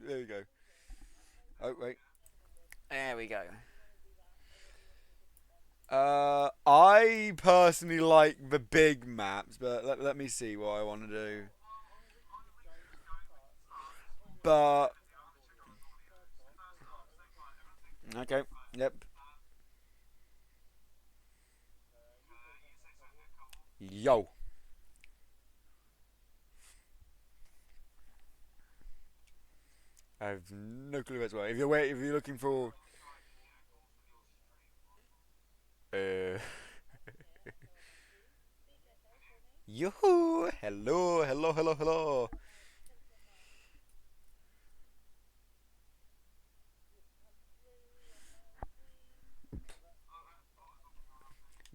There we go. Oh wait. There we go. I personally like the big maps, but let me see what I want to do. But okay, yep. Yo, I have no clue as well. If you're looking for, uh, yoo hello, hello, hello, hello.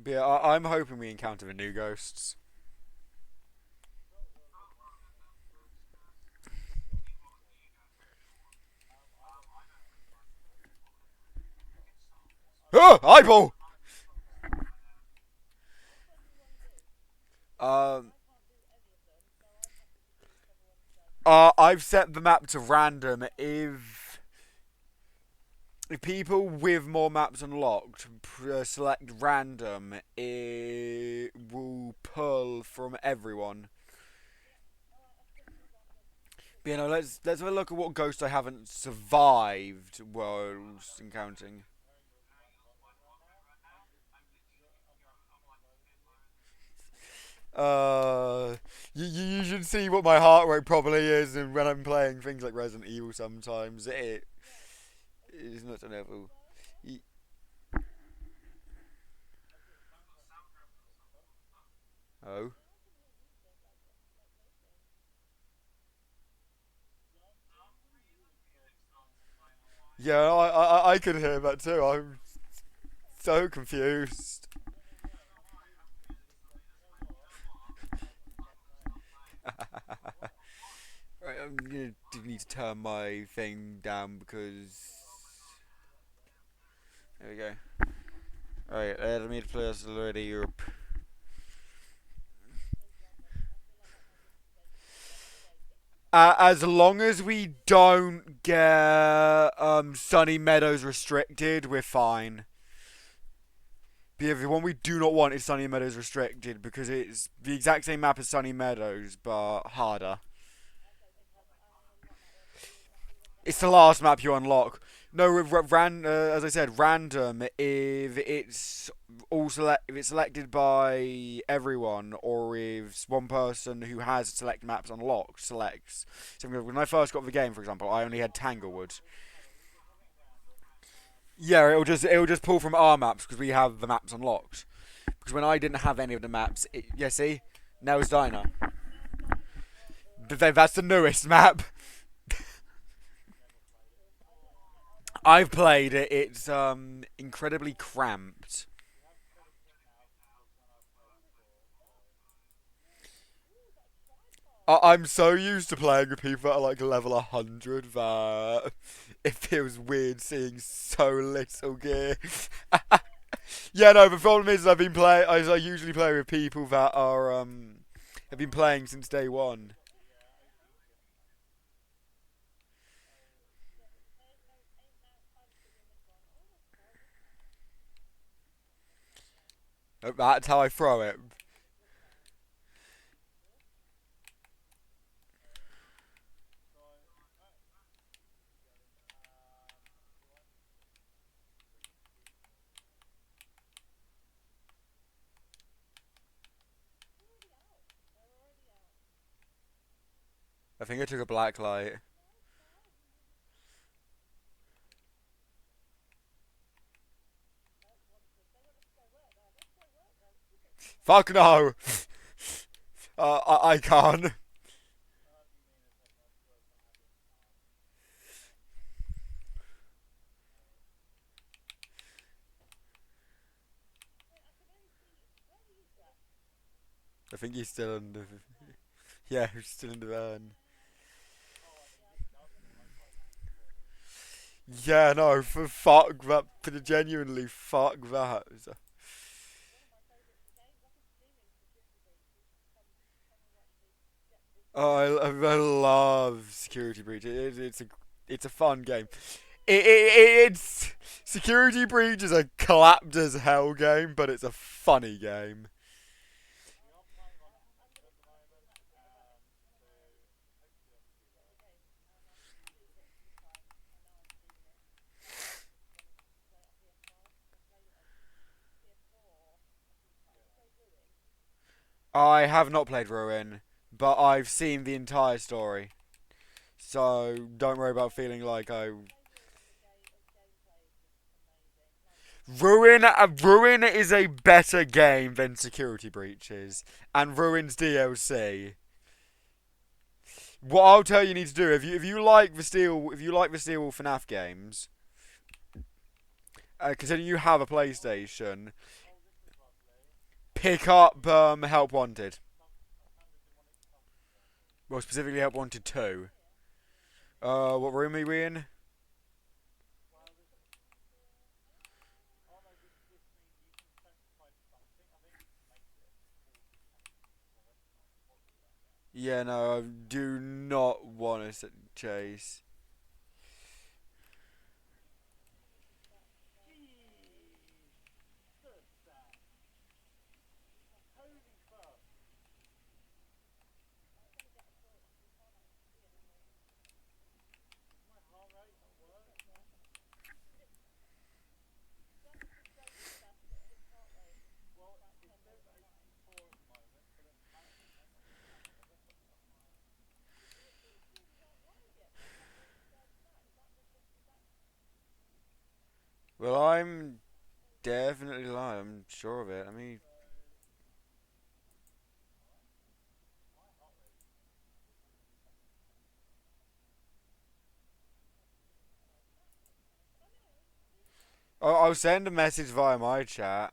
But yeah, I'm hoping we encounter the new ghosts. Oh, eyeball. Um, I've set the map to random. If people with more maps unlocked select random, it will pull from everyone. But, let's have a look at what ghosts I haven't survived whilst encountering. Uh, you should see what my heart rate probably is, and when I'm playing things like Resident Evil, sometimes it is not a level. Oh. Yeah, I could hear that too. I'm so confused. Right, I'm gonna need to turn my thing down because there we go. Alright, let me play us already Europe. As long as we don't get Sunny Meadows restricted, we're fine. The one we do not want is Sunny Meadows restricted because it's the exact same map as Sunny Meadows but harder. It's the last map you unlock. No, as I said, random. If it's selected by everyone, or if one person who has select maps unlocked selects. So when I first got the game, for example, I only had Tanglewood. Yeah, it'll just pull from our maps because we have the maps unlocked. Because when I didn't have any of the maps, yeah, see, Nell's Diner. That's the newest map. I've played it. It's incredibly cramped. I'm so used to playing with people that are like level 100 that it feels weird seeing so little gear. Yeah, no. The problem is I usually play with people that are have been playing since day one. That's how I throw it. I think I took a black light. Fuck no. I can't. I think he's still in the. Yeah, he's still in the van. Yeah, no, for fuck that. For the genuinely fuck that. Oh, I love security breach. It's a It's a fun game. It's Security Breach is a clapped as hell game, but it's a funny game. I have not played Ruin, but I've seen the entire story, so don't worry about feeling like I. Ruin is a better game than Security Breach is, and Ruin's DLC. What I'll tell you need to do if you like the Steel FNAF games, considering you have a PlayStation, pick up Help Wanted. Well, specifically Help Wanted 2. What room are we in? Yeah, no, I do not want to chase. Well, I'm definitely lying. I'm sure of it. I mean, I'll send a message via my chat.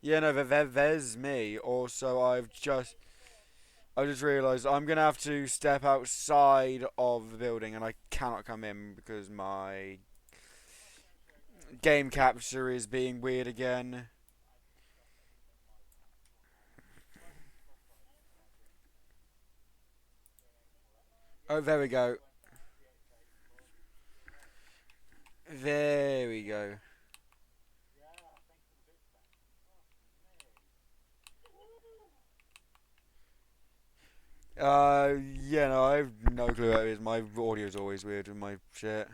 Yeah, no, there's me. Also, I just realised I'm gonna have to step outside of the building, and I cannot come in because my game capture is being weird again. Oh, there we go. There we go. Yeah, no, I have no clue what it is. My audio's always weird with my shit.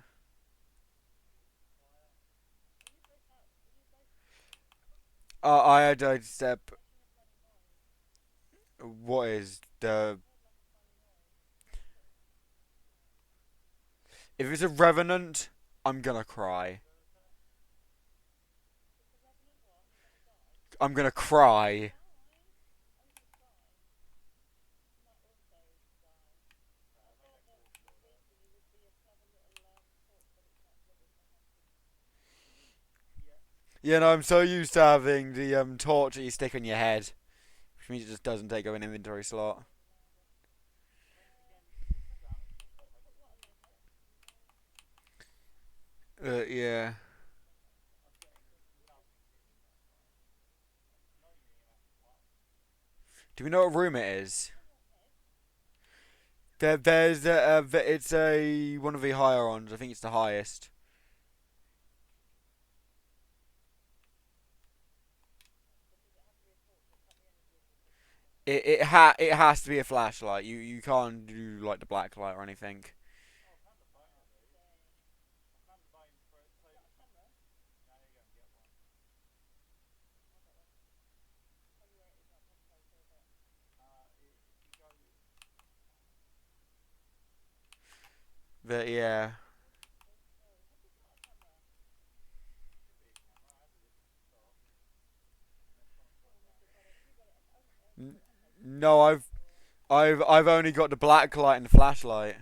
I had to step. What is the? If it's a revenant, I'm gonna cry. I'm gonna cry. You know, I'm so used to having the torch that you stick on your head, which means it just doesn't take up an inventory slot. Yeah. Do we know what room it is? It's a one of the higher ones. I think it's the highest. It has to be a flashlight. You can't do like the black light or anything. But yeah. No, I've only got the black light and the flashlight.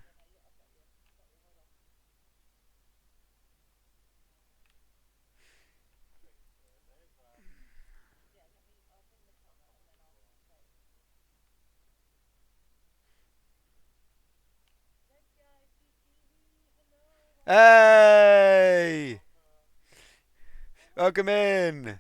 Hey! Welcome in.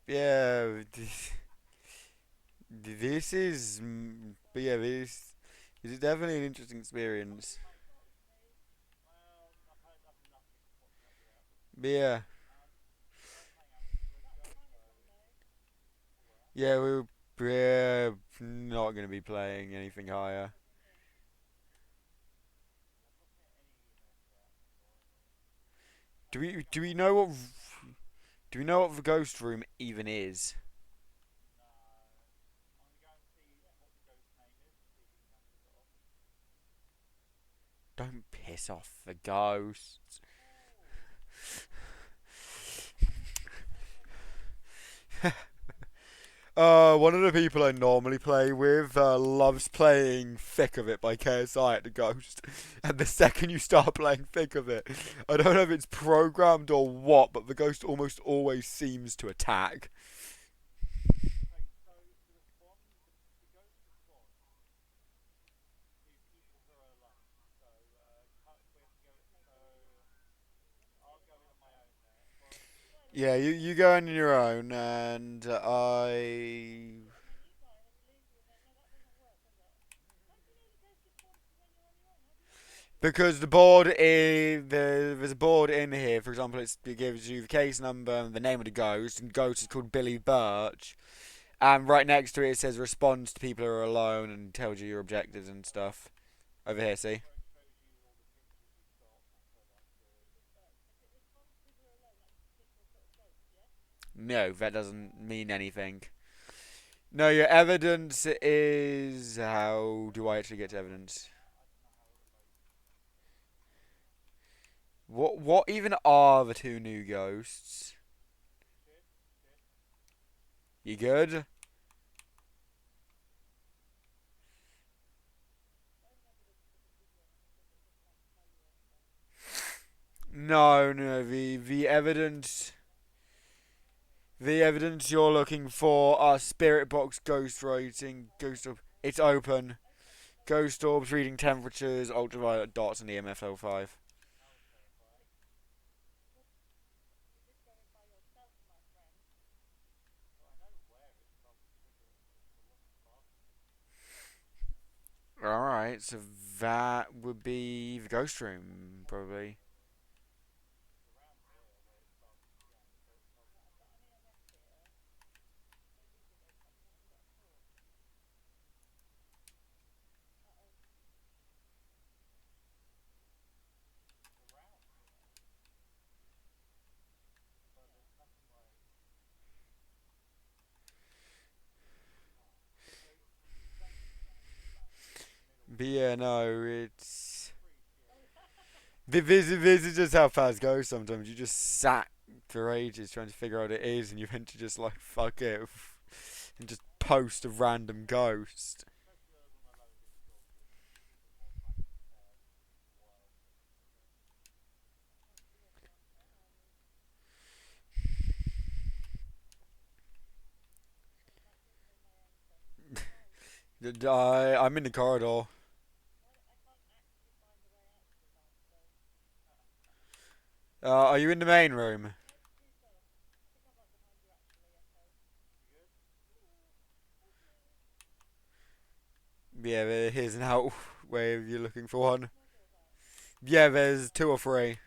Yeah, this is, but yeah, this is definitely an interesting experience. But yeah, yeah, we're not going to be playing anything higher. Do we know what the ghost room even is? Don't piss off the ghosts. One of the people I normally play with loves playing Thick of It by KSI at the Ghost. And the second you start playing Thick of It, I don't know if it's programmed or what, but the Ghost almost always seems to attack. Yeah, you go on your own, and I. Because the board is there's a board in here. For example, it gives you the case number and the name of the ghost, and ghost is called Billy Birch. And right next to it, it says response to people who are alone and tells you your objectives and stuff. Over here, see? No, that doesn't mean anything. No, your evidence is. How do I actually get to evidence? What even are the two new ghosts? You good? No, no. The evidence you're looking for are spirit box ghost rating, ghost orb. It's open. Ghost orbs reading temperatures, ultraviolet dots, and EMF05. Alright, so that would be the ghost room, probably. But yeah, no, it's. This is just how fast goes sometimes. You just sat for ages trying to figure out what it is, and you eventually just like, fuck it, and just post a random ghost. I'm in the corridor. Are you in the main room? Yeah, here's an out way if you're looking for one. Yeah, there's two or three.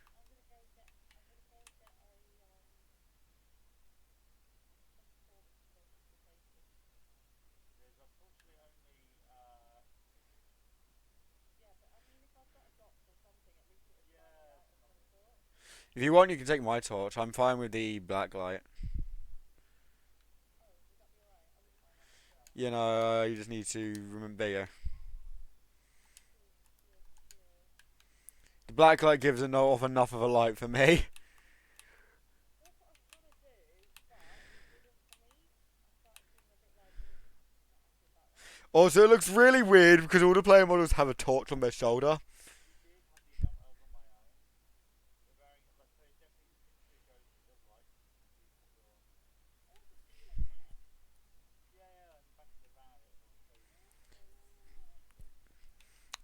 If you want, you can take my torch. I'm fine with the black light. You just need to remember. There you go. The black light gives enough of a light for me. Also, it looks really weird because all the player models have a torch on their shoulder.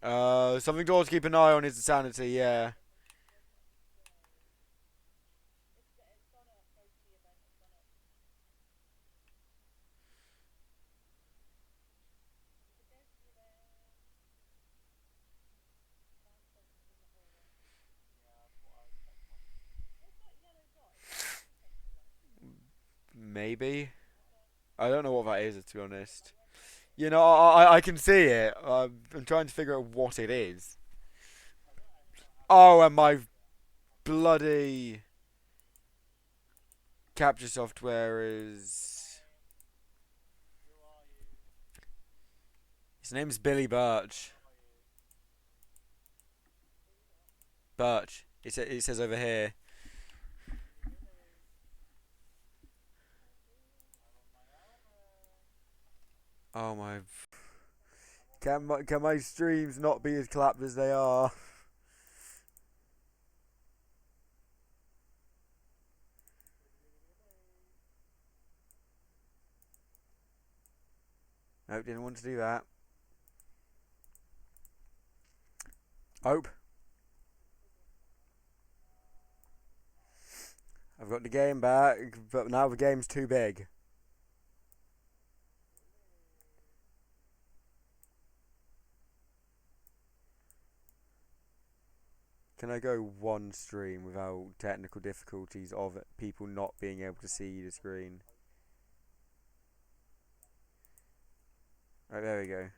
Something to always keep an eye on is the sanity, yeah. Maybe. I don't know what that is, to be honest. You know, I can see it. I'm trying to figure out what it is. Oh, and my bloody capture software is. His name's Billy Birch. Birch. It says over here. Oh my. Can my streams not be as clapped as they are? Nope, didn't want to do that. Hope. I've got the game back, but now the game's too big. Can I go one stream without technical difficulties of people not being able to see the screen? Right, there we go.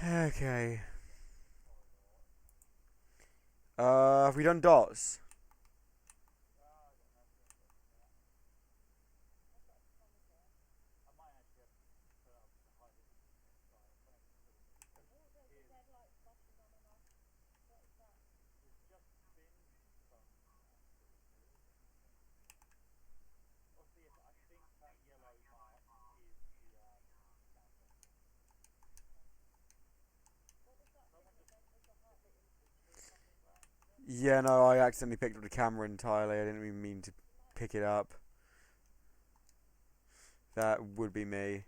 Okay. Have we done dots? Yeah, no, I accidentally picked up the camera entirely. I didn't even mean to pick it up. That would be me.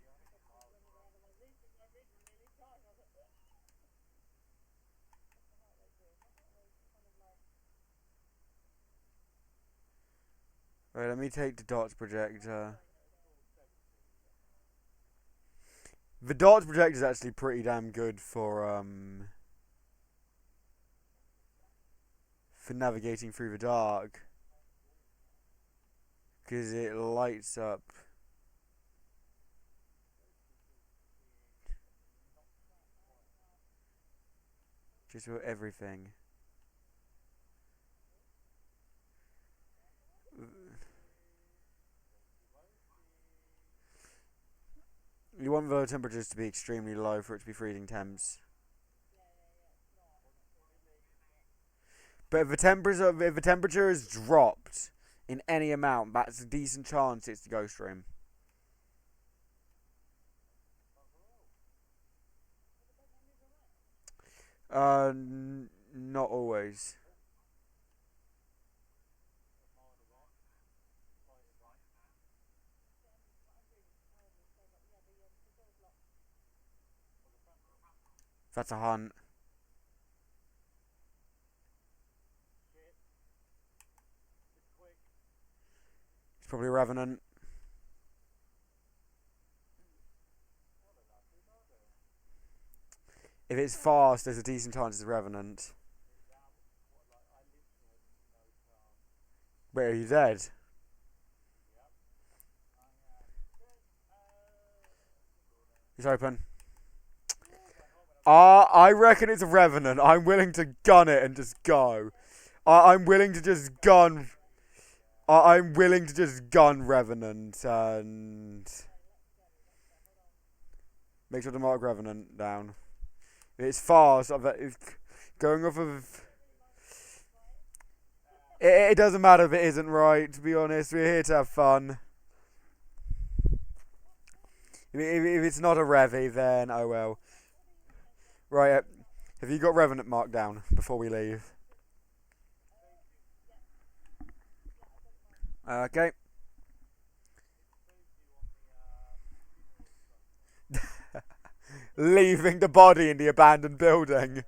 Right, let me take the dots projector. The dots projector is actually pretty damn good for navigating through the dark, because it lights up just about everything. You want the temperatures to be extremely low for it to be freezing temps. But if the temperature is dropped in any amount, that's a decent chance it's the ghost room. Not always. That's a hunt. It's probably a revenant. If it's fast, there's a decent chance it's a revenant. Wait, are you dead? It's open. I reckon it's a revenant. I'm willing to gun it and just go. I'm willing to just gun. I'm willing to just gun revenant and make sure to mark revenant down. It's fast. It's going off of. It doesn't matter if it isn't right. To be honest, we're here to have fun. If it's not a Revy, then oh well. Right, have you got Revenant marked down before we leave? Okay. Leaving the body in the abandoned building.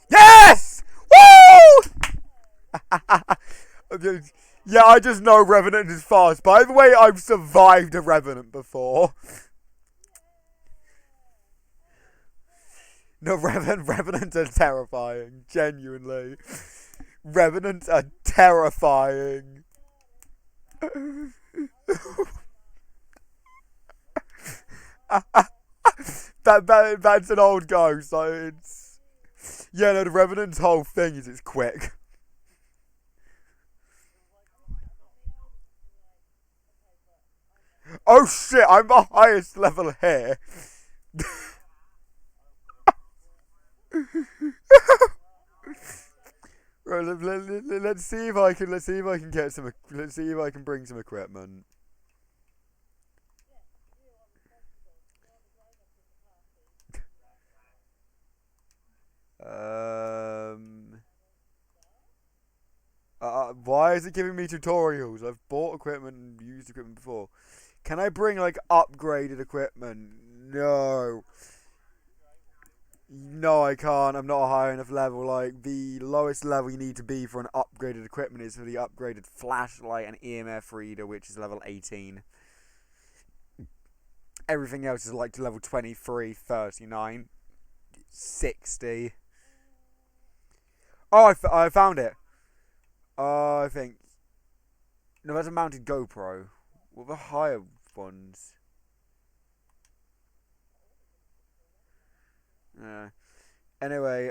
Yes! Woo! Yeah, I just know Revenant is fast. By the way, I've survived a Revenant before. No, Revenants are terrifying. Genuinely. Revenants are terrifying. That's an old ghost. So it's yeah. No, the Revenant's whole thing is it's quick. Oh shit! I'm the highest level here. Right, let's see if I can. Let's see if I can get some. Let's see if I can bring some equipment. Um. Why is it giving me tutorials? I've bought equipment and used equipment before. Can I bring like upgraded equipment? No. No, I can't. I'm not a high enough level. Like, the lowest level you need to be for an upgraded equipment is for the upgraded flashlight and EMF reader, which is level 18. Everything else is like to level 23, 39, 60. Oh, I found it. I think. No, that's a mounted GoPro. What are the higher ones? Yeah. Anyway,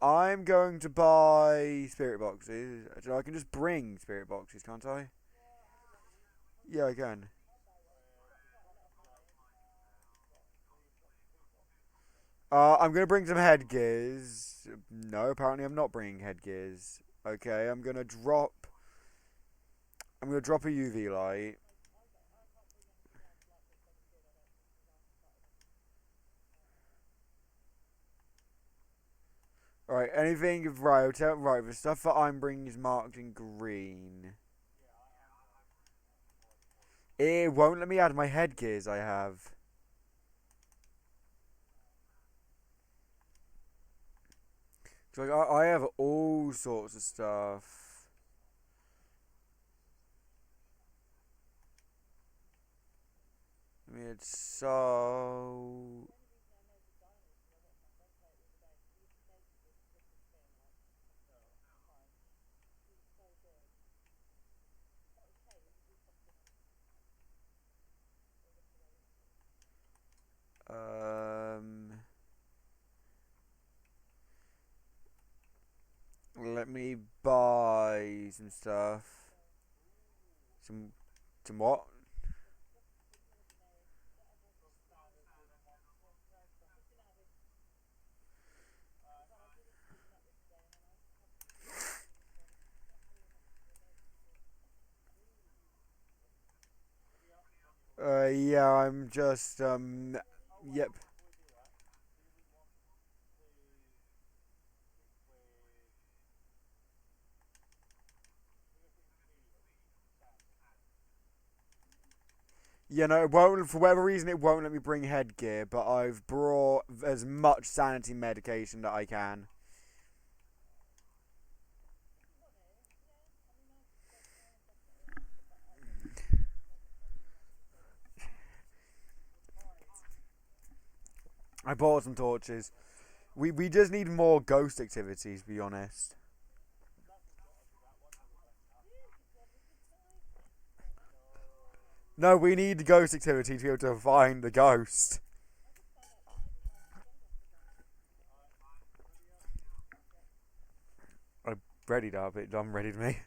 I'm going to buy spirit boxes. I can just bring spirit boxes, can't I? Yeah, I can. I'm gonna bring some headgears. No, apparently I'm not bringing headgears. Okay, I'm gonna drop. I'm gonna drop a UV light. Alright, anything right? Right, the stuff that I'm bringing is marked in green. It won't let me add my headgears I have. So like, I have all sorts of stuff. I mean, it's so. Um, Let me buy some stuff. Some, some what? Yeah, I'm just, yep. Yeah, no, it won't, for whatever reason, it won't let me bring headgear, but I've brought as much sanity medication that I can. I bought some torches. We just need more ghost activities, to be honest. No, we need the ghost activity to be able to find the ghost. I'm ready to have it. I'm ready to me.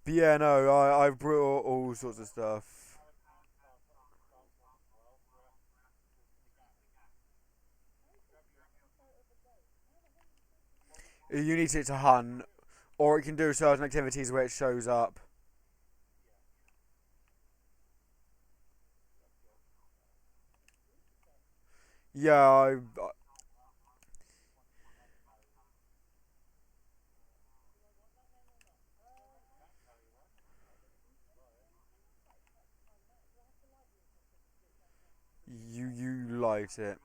But yeah, no, I've brought all sorts of stuff. You need it to hunt, or it can do certain activities where it shows up. Yeah, you liked it.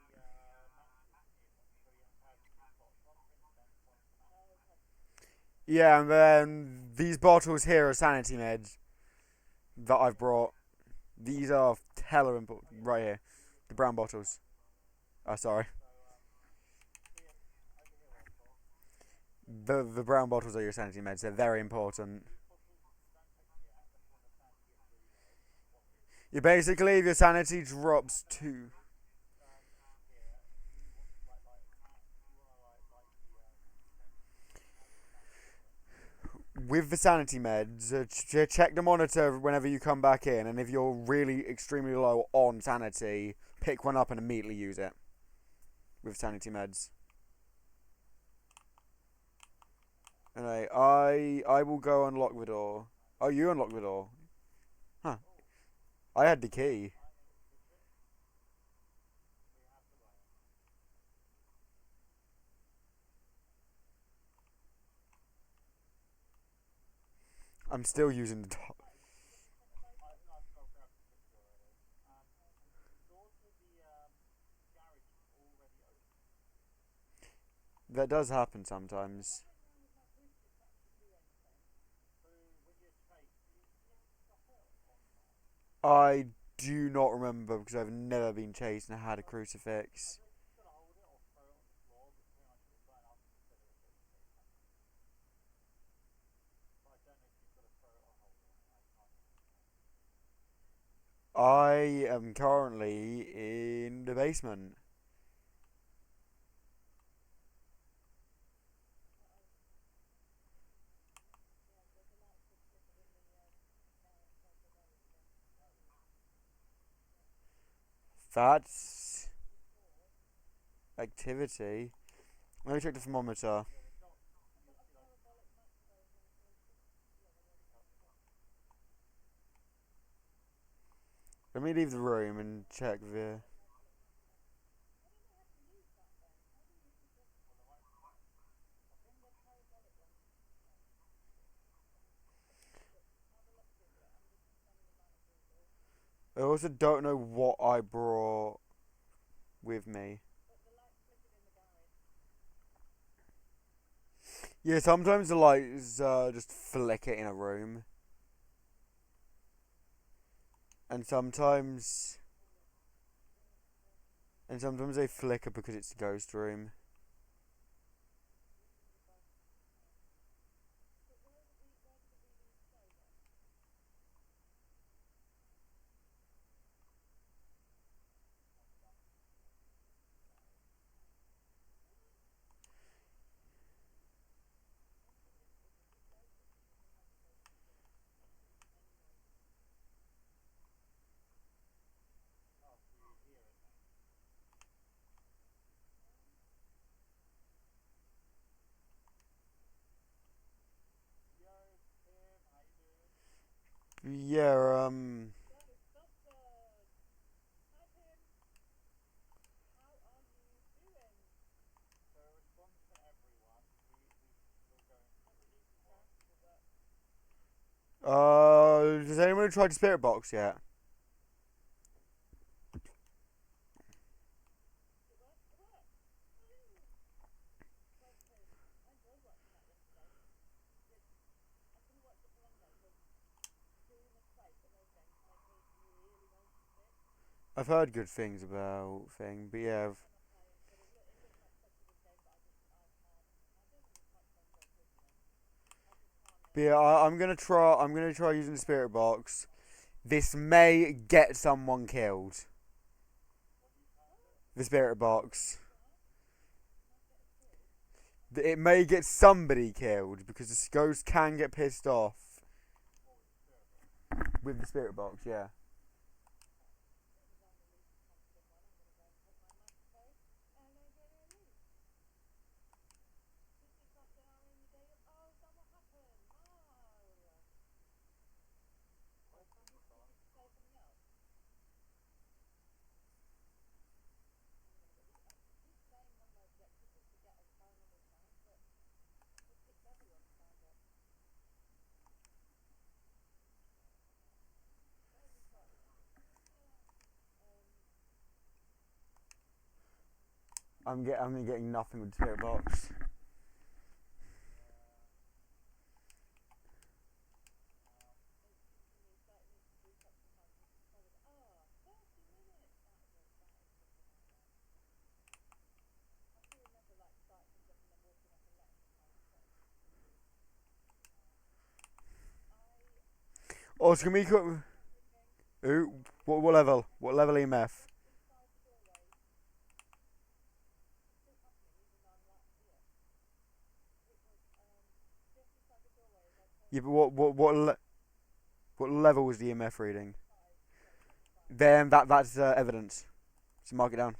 Yeah, and then these bottles here are sanity meds that I've brought. These are hella important. Right here. The brown bottles. Oh, sorry. The brown bottles are your sanity meds. They're very important. You basically, if your sanity drops to... With the sanity meds, check the monitor whenever you come back in, and if you're really extremely low on sanity, pick one up and immediately use it. With sanity meds. Anyway, I will go unlock the door. Oh, you unlock the door. Huh. I had the key. I'm still using the door. That does happen sometimes. I do not remember because I've never been chased and had a crucifix. I am currently in the basement. That's activity. Let me check the thermometer. Let me leave the room and check the... I also don't know what I brought with me. Yeah, sometimes the lights just flicker in a room. And sometimes... And sometimes they flicker because it's a ghost room. Yeah, Has anyone tried the spirit box yet? I've heard good things about thing, but yeah. But yeah, I'm gonna try. I'm gonna try using the spirit box. This may get someone killed. The spirit box. It may get somebody killed because the ghost can get pissed off with the spirit box. Yeah. I'm getting nothing with the spirit box. Oh, can we cut? Ooh, what level? What level EMF? Yeah, but what level was the EMF reading? Then that's evidence. So mark it down.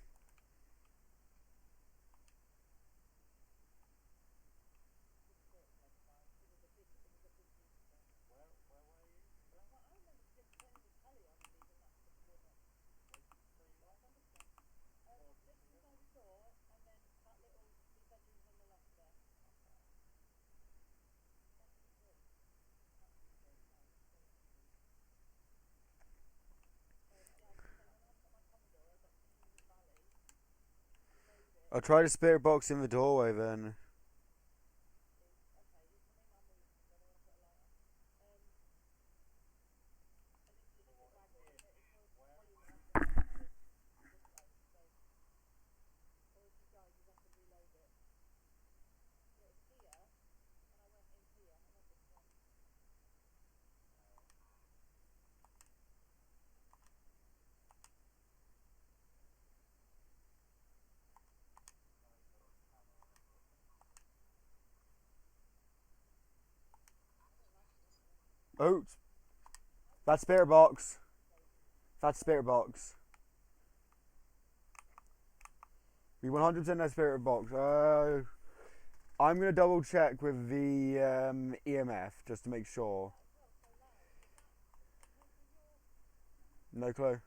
I'll try the spirit box in the doorway then. Oh, that spirit box. That spirit box. We 100% that spirit box. I'm gonna double check with the EMF just to make sure. No clue.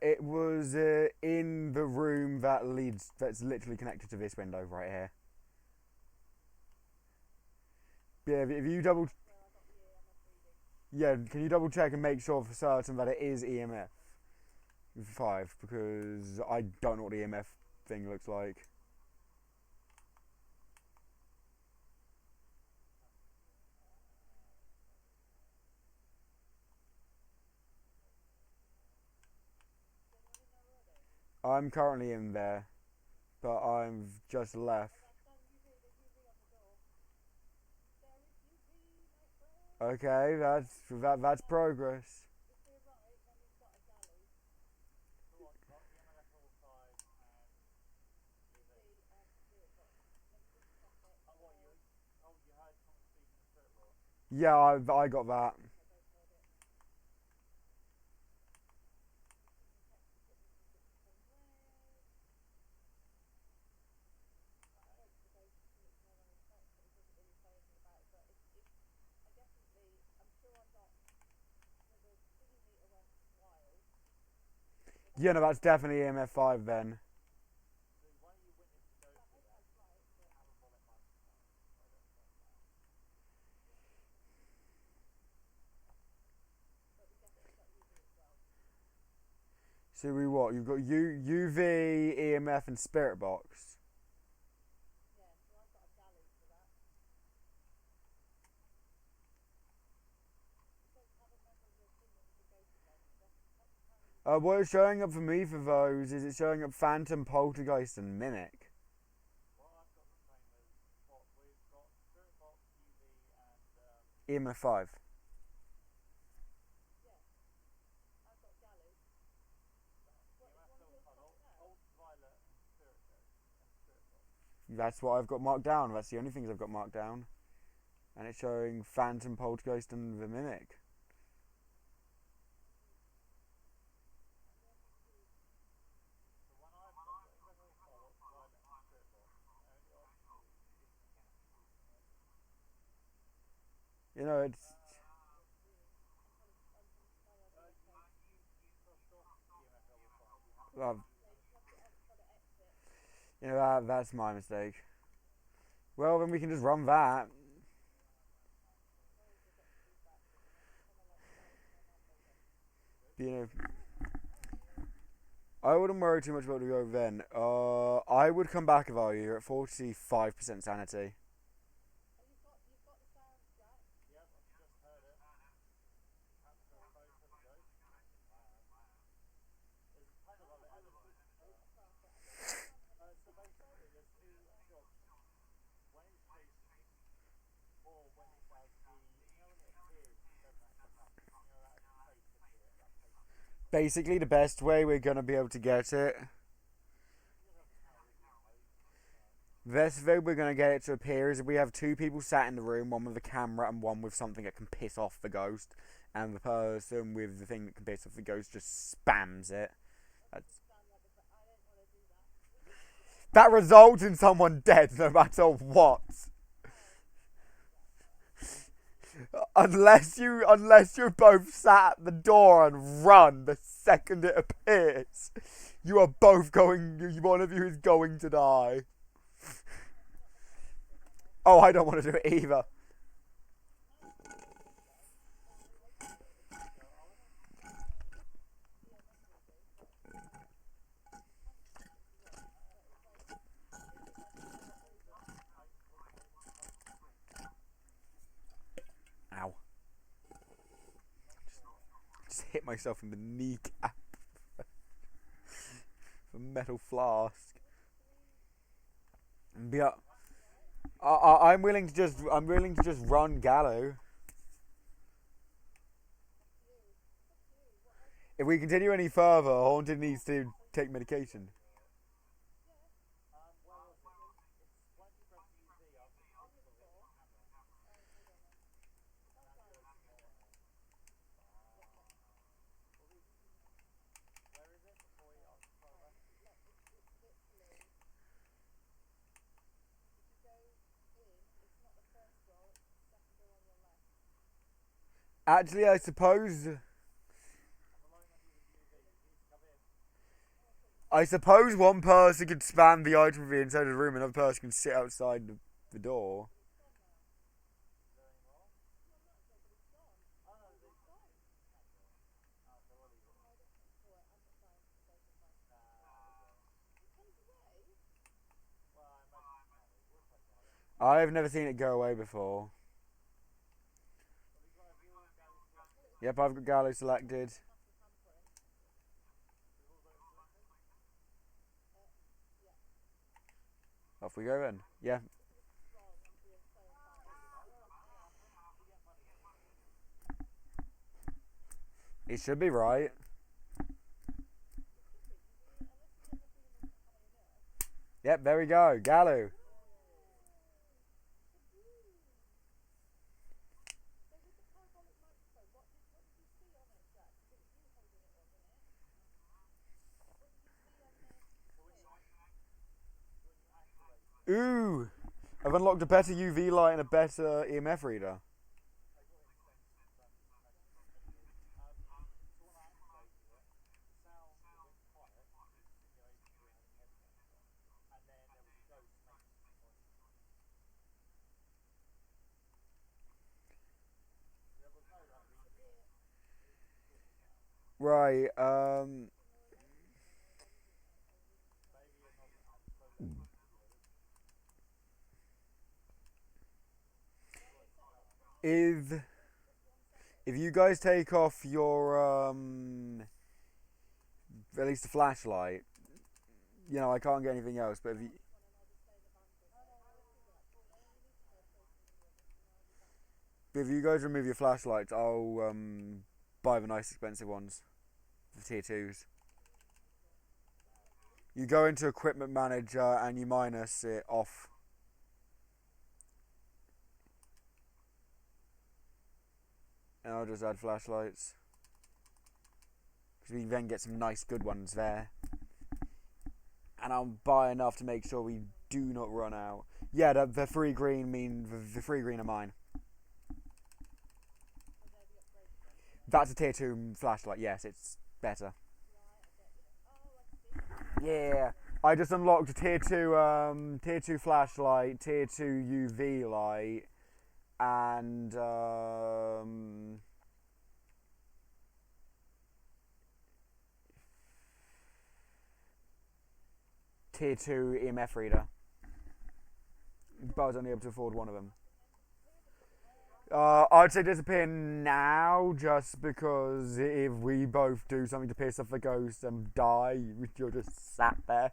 It was in the room that's literally connected to this window right here. Yeah, if you double, yeah, can you double check and make sure for certain that it is EMF 5 because I don't know what the EMF thing looks like. I'm currently in there, but I've just left. Okay, that's progress. Yeah, I got that. Yeah, no, that's definitely EMF 5 then. So we what? You've got UV, EMF, and spirit box. What is showing up for me for those is it showing up Phantom, Poltergeist, and Mimic. EMF 5. That's what I've got marked down. That's the only things I've got marked down. And it's showing Phantom, Poltergeist, and the Mimic. You know, it's. Uh, You know, that's my mistake. Well, then we can just run that. You know, I wouldn't worry too much about the go then. I would come back if I were you at 45% sanity. Basically, the best way we're gonna be able to get it. The best way we're gonna get it to appear is if we have two people sat in the room, one with a camera and one with something that can piss off the ghost, and the person with the thing that can piss off the ghost just spams it. That's, that results in someone dead, no matter what. Unless you both sat at the door and run the second it appears, you are both going. One of you is going to die. Oh, I don't want to do it either. Ow. Just hit myself in the kneecap. A metal flask. Yeah. I'm willing to just run Gallo. If we continue any further, Haunted needs to take medication. Actually, I suppose one person could span the item from the inside of the room, and another person can sit outside the door. I've never seen it go away before. Yep, I've got Gallo selected. Off we go then. Yeah. It should be right. Yep, there we go. Gallo. Ooh! I've unlocked a better UV light and a better EMF reader. Right, if you guys take off your at least the flashlight, I can't get anything else. But if you guys remove your flashlights, I'll buy the nice expensive ones, the tier 2s. You go into equipment manager and you minus it off. And I'll just add flashlights. Because we then get some nice good ones there. And I'll buy enough to make sure we do not run out. Yeah, the 3 green the 3 green are mine. That's a tier 2 flashlight, yes, it's better. Yeah, I just unlocked a tier 2 flashlight, tier 2 UV light, and tier 2 EMF reader. But I was only able to afford one of them. I'd say disappear now, just because if we both do something to piss off the ghost and die, you're just sat there.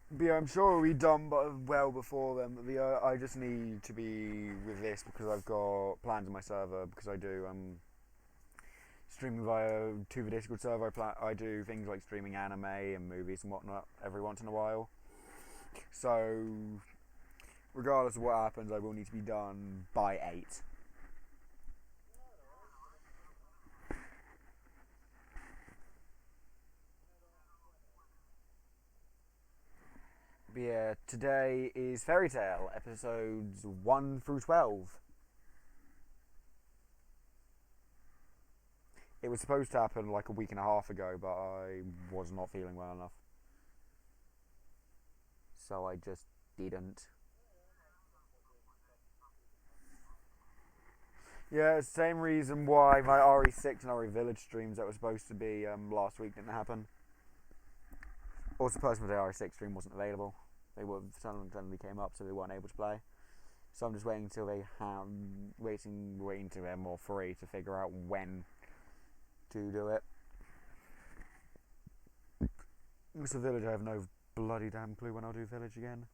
But yeah, I'm sure we'll be done well before then. But I just need to be with this because I've got plans on my server, because I do streaming via to the Discord server. I do things like streaming anime and movies and whatnot every once in a while. So regardless of what happens, I will need to be done by 8. But yeah, today is Fairy Tale episodes 1 through 12. It was supposed to happen like a week and a half ago, but I was not feeling well enough. So I just didn't. Yeah, same reason why my RE6 and RE Village streams that were supposed to be last week didn't happen. Also, personally, the RE6 stream wasn't available. They were suddenly came up, so they weren't able to play. So I'm just waiting until they have waiting until they're more free to figure out when to do it. So Village, I have no bloody damn clue when I'll do Village again.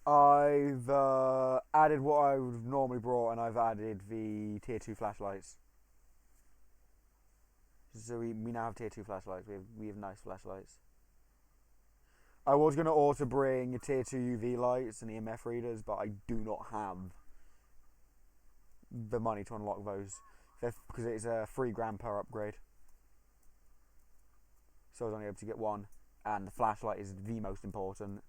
I've added what I would have normally brought, and I've added the tier 2 flashlights. So we now have tier 2 flashlights. We have nice flashlights. I was going to also bring tier 2 UV lights and EMF readers, but I do not have the money to unlock those because it's a £3 per upgrade. So I was only able to get one, and the flashlight is the most important.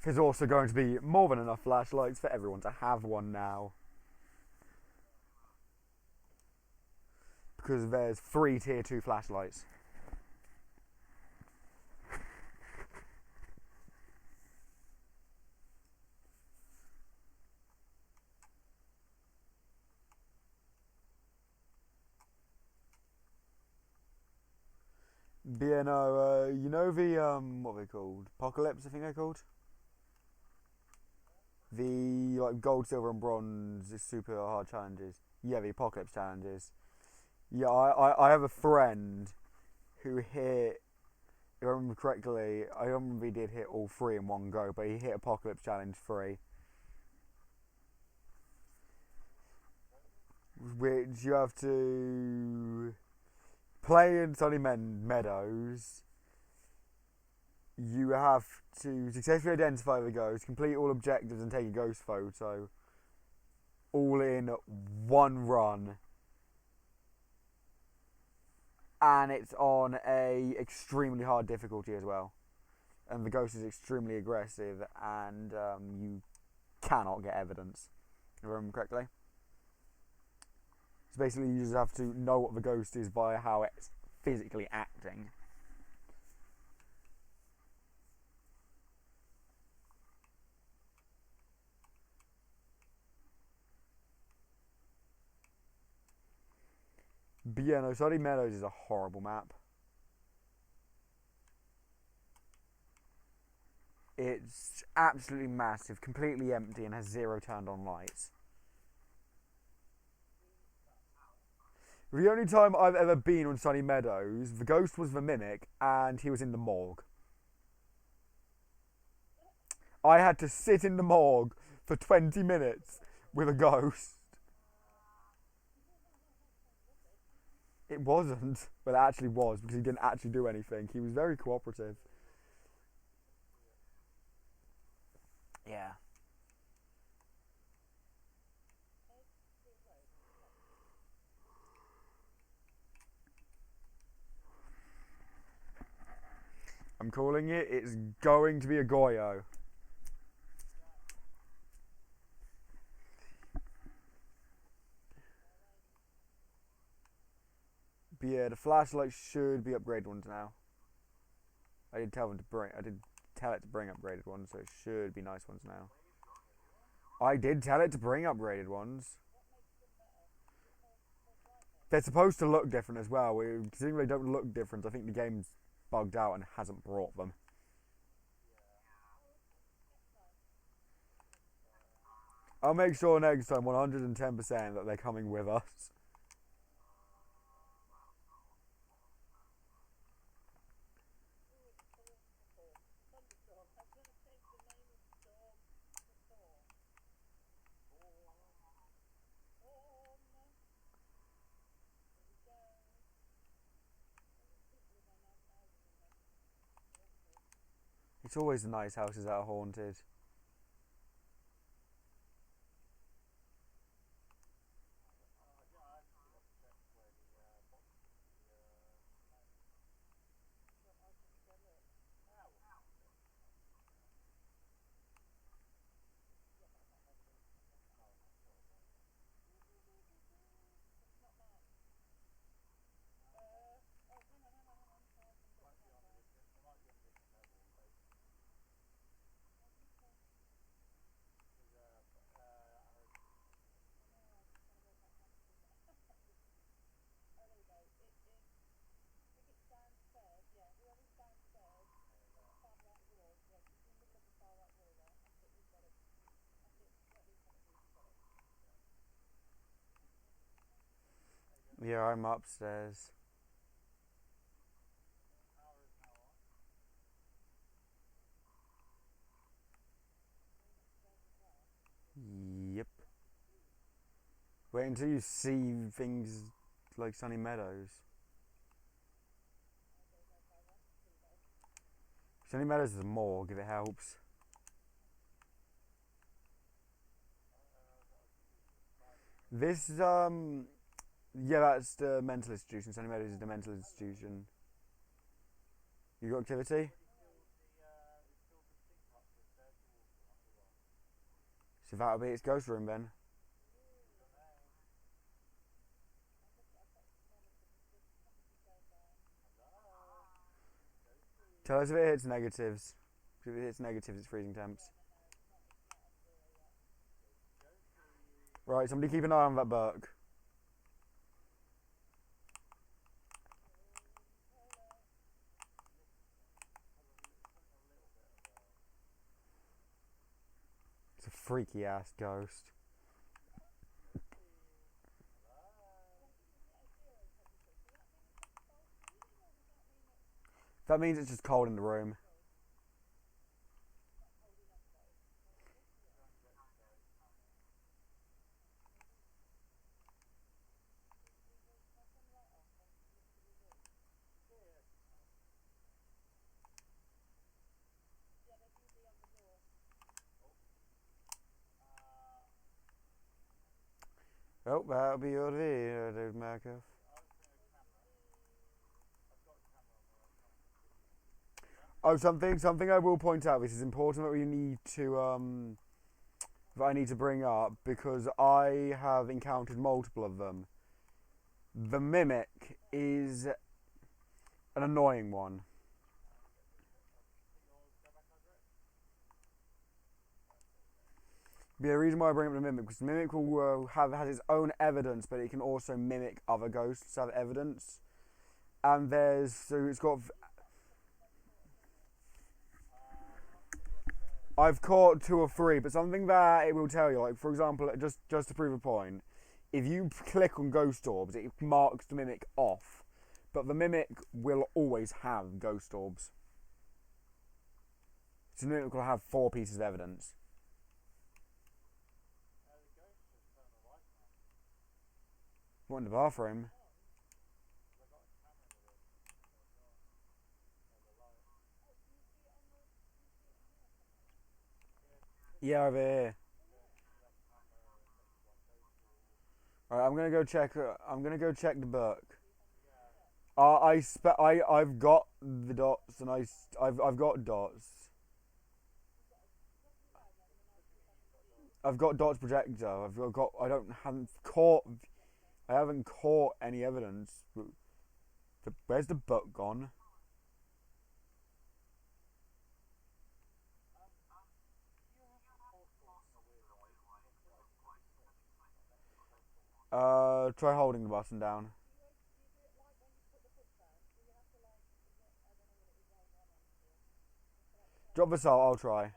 There's also going to be more than enough flashlights for everyone to have one now. Because there's 3 tier 2 flashlights. But yeah, no, you know the, what are they called? Apocalypse, I think they're called? The like gold, silver, and bronze super hard challenges. Yeah, the apocalypse challenges. Yeah, I have a friend who hit, if I remember correctly, I don't remember if he did hit all 3 in one go, but he hit apocalypse challenge 3. Which you have to play in Sunny Meadows. You have to successfully identify the ghost, complete all objectives, and take a ghost photo. All in one run. And it's on a extremely hard difficulty as well. And the ghost is extremely aggressive, and you cannot get evidence, if I remember correctly. So basically you just have to know what the ghost is by how it's physically acting. But yeah, no, Sunny Meadows is a horrible map. It's absolutely massive, completely empty, and has 0 turned on lights. The only time I've ever been on Sunny Meadows, the ghost was the Mimic, and he was in the morgue. I had to sit in the morgue for 20 minutes with a ghost. It wasn't, but it actually was, because he didn't actually do anything. He was very cooperative. Yeah. I'm calling it. It's going to be a Goyo. But yeah, the flashlights should be upgraded ones now. I did tell it to bring upgraded ones, so it should be nice ones now. I did tell it to bring upgraded ones. They're supposed to look different as well. Considering they don't look different, I think the game's bugged out and hasn't brought them. I'll make sure next time, 110%, that they're coming with us. It's always the nice houses that are haunted. Yeah, I'm upstairs. Yep. Wait until you see things like Sunny Meadows. Sunny Meadows is a morgue if it helps. This, yeah, that's the mental institution. Sunny Meadows is the mental institution. You got activity? So that'll be its ghost room then. Tell us if it hits negatives. If it hits negatives, it's freezing temps. Right, somebody keep an eye on that Burke. It's a freaky ass ghost. That means it's just cold in the room. Oh, that'll be your video, Markov. Oh, something I will point out. This is important that we need to that I need to bring up because I have encountered multiple of them. The mimic is an annoying one. But the reason why I bring up the mimic because the mimic will has its own evidence, but it can also mimic other ghosts to have evidence. And it's got. I've caught 2 or 3, but something that it will tell you, like for example, just to prove a point, if you click on ghost orbs, it marks the mimic off, but the mimic will always have ghost orbs. So the mimic will have 4 pieces of evidence. What, in the bathroom? Yeah, over here. Alright, I'm gonna go check the book. I've got the dots, and I've got dots. I've got dots projector. I don't haven't caught. I haven't caught any evidence. Where's the book gone? Try holding the button down. Drop the salt. I'll try.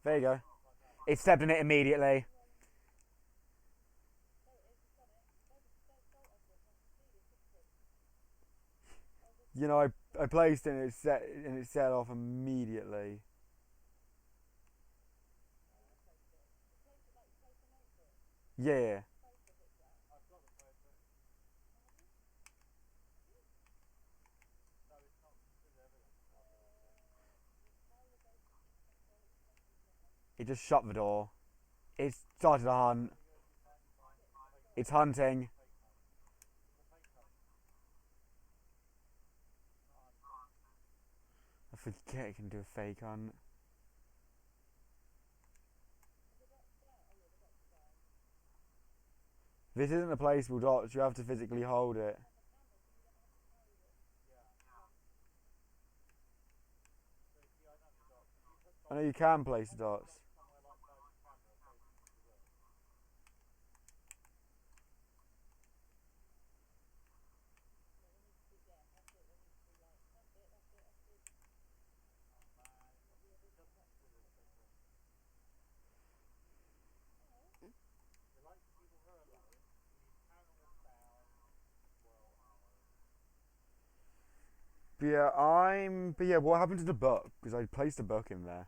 There you go. It stepped in it immediately. You know, I placed it and it set off immediately. Yeah. It just shut the door. It started a hunt. It's hunting. I forget it can do a fake hunt. This isn't a placeable dot. You have to physically hold it. I know you can place the dots. But yeah, what happened to the book? Because I placed a book in there.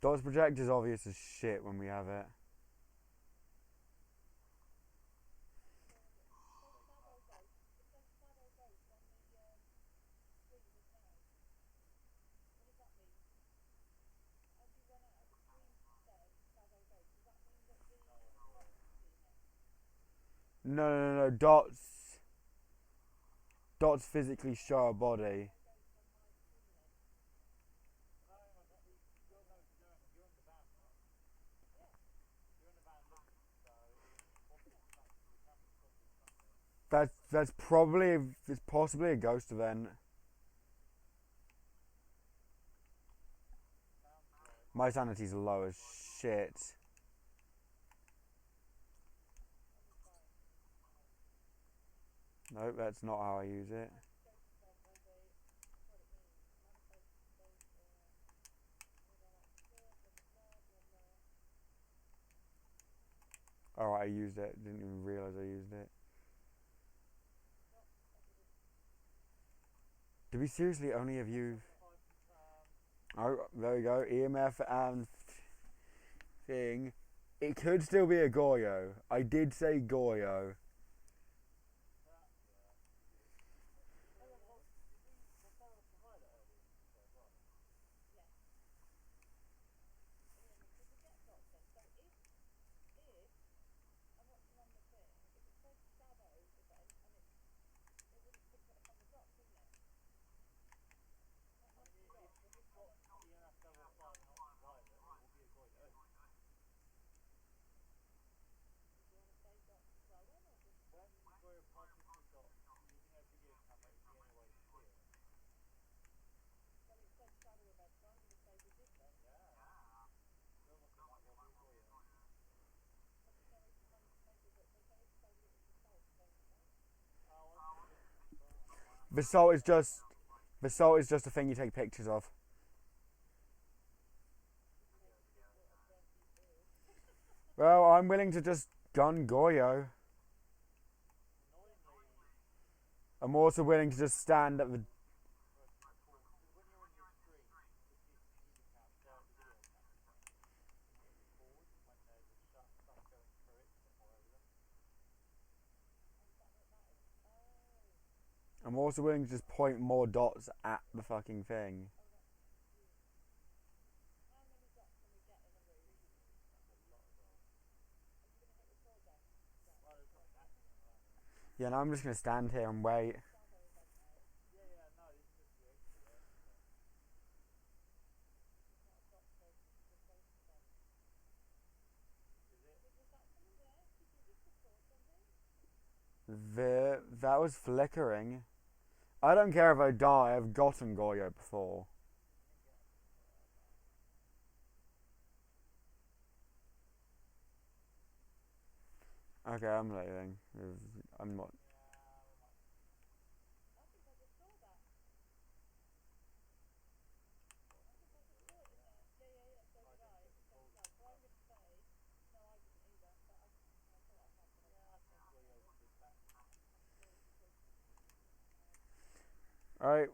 Dots projector's obvious as shit when we have it. No. Dots physically show a body. That's probably it's possibly a ghost event. My sanity's low as shit. Nope, that's not how I use it. Alright, I used it. Didn't even realise I used it. Do we seriously only have you? Oh, there we go. EMF and thing. It could still be a Goyo. I did say Goyo. The salt is just a thing you take pictures of. Well, I'm willing to just gun Goyo. I'm also willing to just stand at the... I'm also willing to just point more dots at the fucking thing. Yeah, no, I'm just gonna stand here and wait. That was flickering. I don't care if I die, I've gotten Goyo before. Okay, I'm leaving. I'm not... Alright.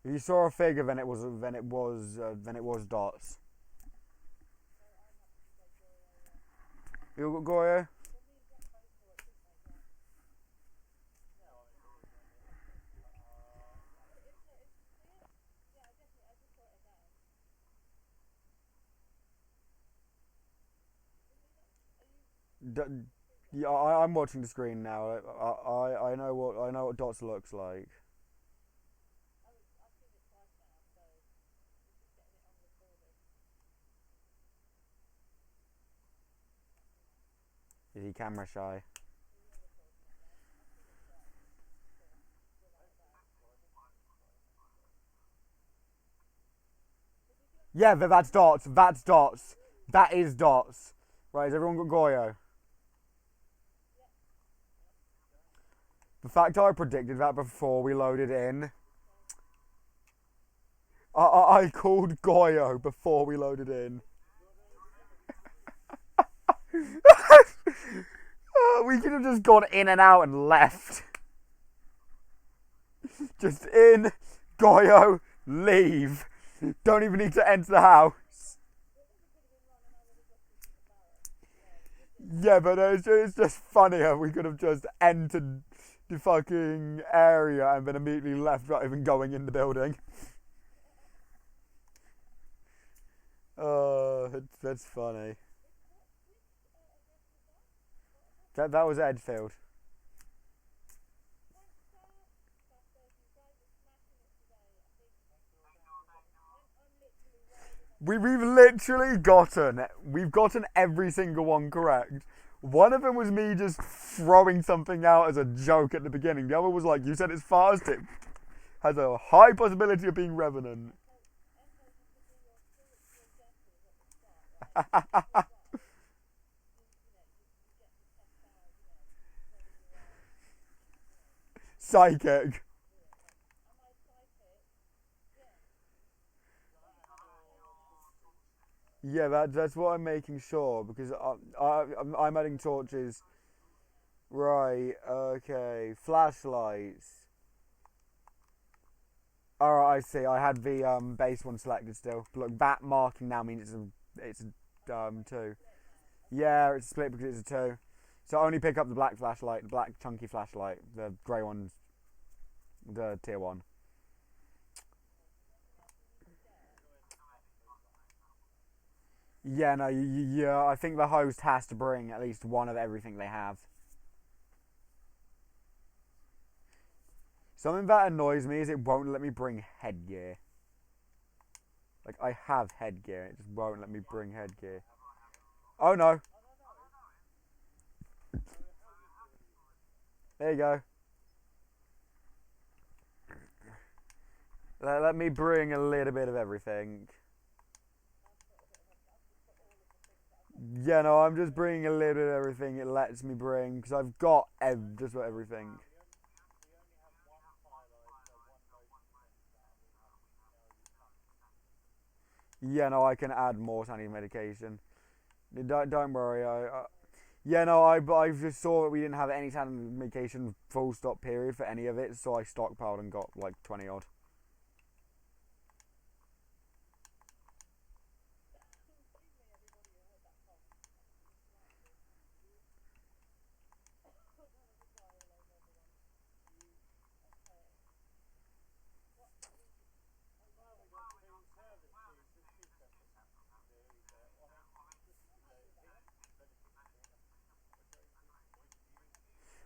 If you saw a figure, then it was dots. You got Goyo? Yeah, I'm watching the screen now. I know what dots looks like. Is he camera shy? Yeah, that's dots. That's dots. That is dots. Right, has everyone got Goyo? The fact I predicted that before we loaded in. I called Goyo before we loaded in. We could have just gone in and out and left. Just in, Goyo, leave. Don't even need to enter the house. Yeah, but it's just funny how we could have just entered the fucking area and then immediately left without even going in the building. That's funny. That was Edfield. We've literally gotten every single one correct. One of them was me just throwing something out as a joke at the beginning. The other was like, you said it's fast, it has a high possibility of being Revenant. Psychic. Yeah, that's what I'm making sure, because I'm adding torches. Right, okay. Flashlights. Alright, I see. I had the base one selected still. But look, that marking now means it's a 2. Yeah, it's split because it's a 2. So only pick up the black flashlight, the black chunky flashlight. The grey one's the tier 1. Yeah, no, yeah, I think the host has to bring at least one of everything they have. Something that annoys me is it won't let me bring headgear. Like, I have headgear, it just won't let me bring headgear. Oh no. There you go. Let me bring a little bit of everything. Yeah, no, I'm just bringing a little bit of everything it lets me bring, because I've got just about everything. Yeah, no, I can add more sanity medication. Don't worry. Yeah, no, I just saw that we didn't have any sanity medication full stop period for any of it, so I stockpiled and got like 20 odd.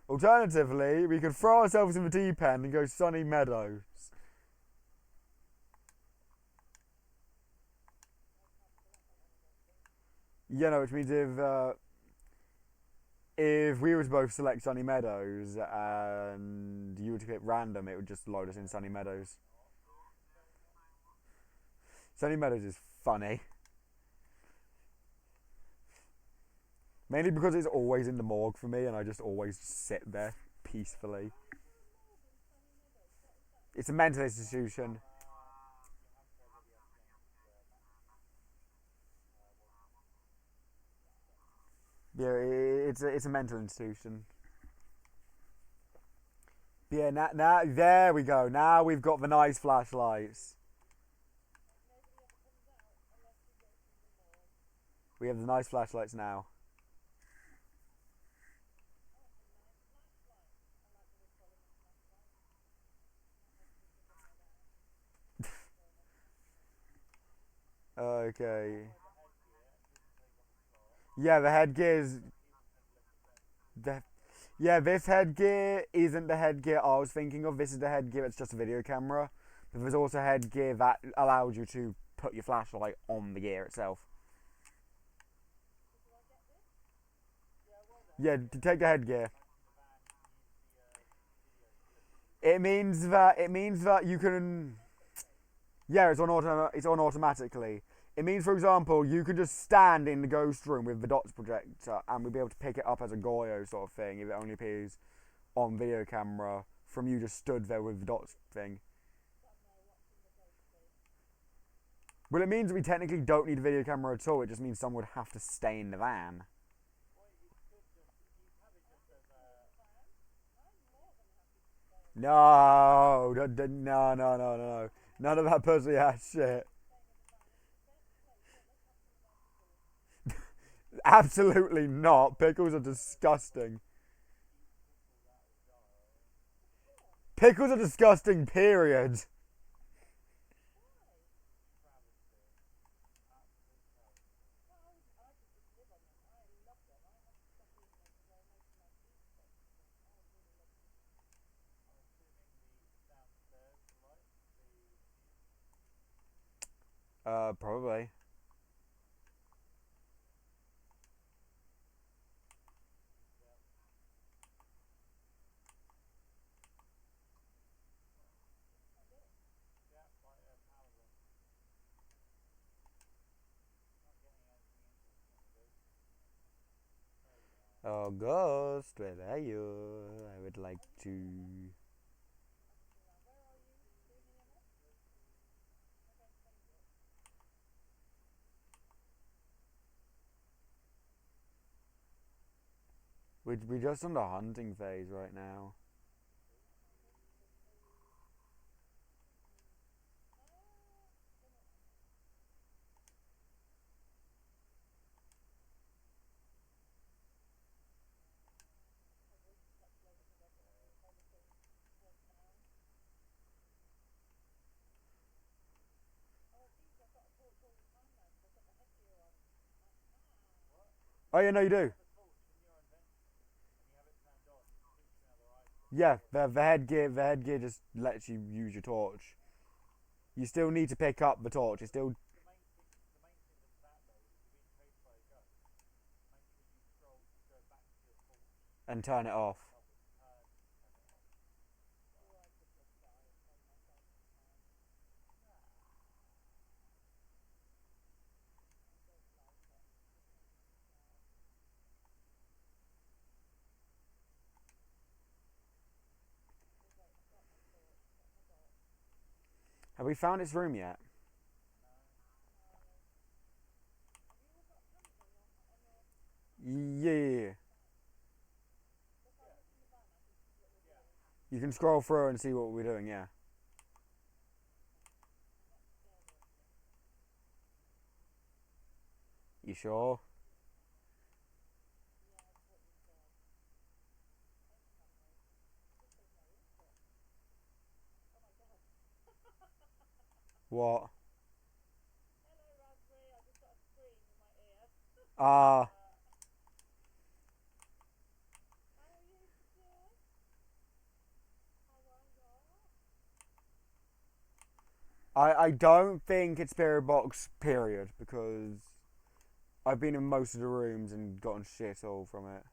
Alternatively, we could throw ourselves in the deep end and go Sunny Meadows. You know, which means if we were to both select Sunny Meadows and you were to pick random, it would just load us in Sunny Meadows. Sunny Meadows is funny. Mainly because it's always in the morgue for me and I just always sit there peacefully. It's a mental institution. Yeah, it's a mental institution. Yeah, now there we go. Now we've got the nice flashlights. We have the nice flashlights now. Okay. Yeah, the headgear's the yeah. This headgear isn't the headgear I was thinking of. This is the headgear that's just a video camera. But there's also headgear that allows you to put your flashlight on the gear itself. Yeah, to take the headgear. It means that you can. Yeah, it's on automatically. It means, for example, you could just stand in the ghost room with the dots projector, and we'll be able to pick it up as a Goyo sort of thing if it only appears on video camera from you just stood there with the dots thing. Well, it means that we technically don't need a video camera at all. It just means someone would have to stay in the van. No, no, no, no, no. None of that pussy ass shit. Absolutely not. Pickles are disgusting. Pickles are disgusting, period. Probably. Oh, ghost, where are you? I would like to. We're just on the hunting phase right now. Oh, yeah, no, you do. Yeah, the headgear just lets you use your torch. You still need to pick up the torch. You still and turn it off. Have we found its room yet? Yeah. You can scroll through and see what we're doing, yeah. You sure? What? Ah. I don't think it's Spirit Box, period, because I've been in most of the rooms and gotten shit all from it.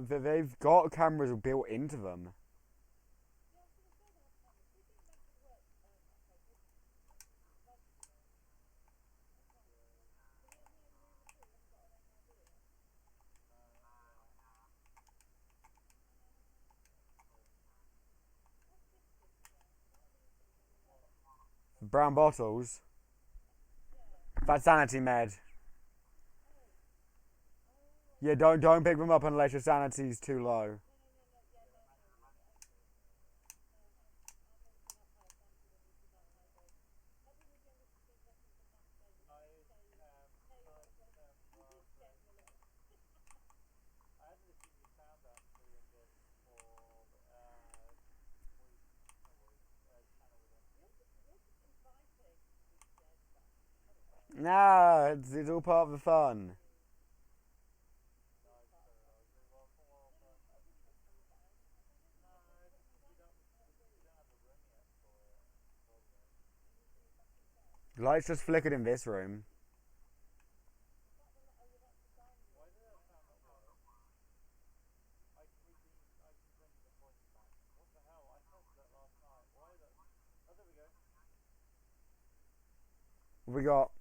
They've got cameras built into them. Brown bottles. That's sanity med. Yeah, don't pick them up unless your sanity's too low. Nah, it's all part of the fun. The lights just flickered in this room. What we got?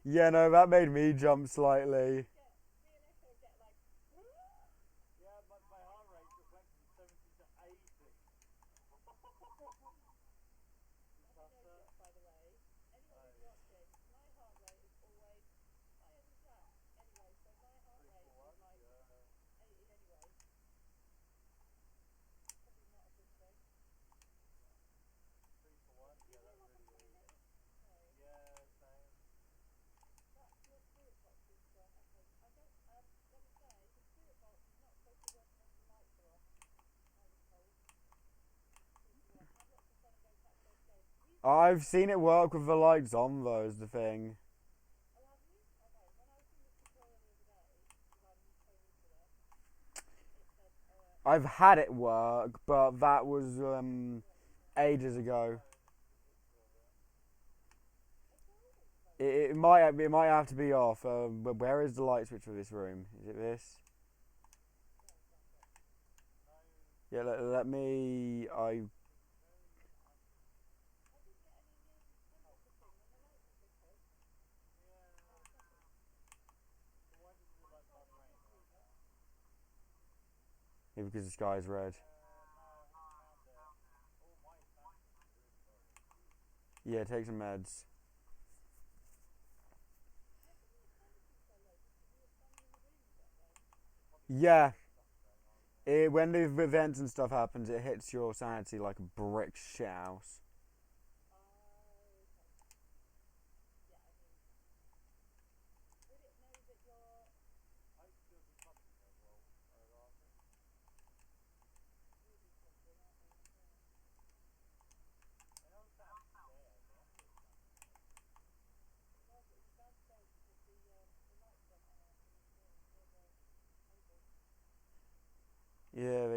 Yeah, no, that made me jump slightly. I've seen it work with the lights on, though, is the thing. I've had it work, but that was ages ago. It might have to be off. But where is the light switch for this room? Is it this? Yeah, let me. Yeah, because the sky is red. Yeah, take some meds. Yeah, when the events and stuff happens, it hits your sanity like a brick shithouse.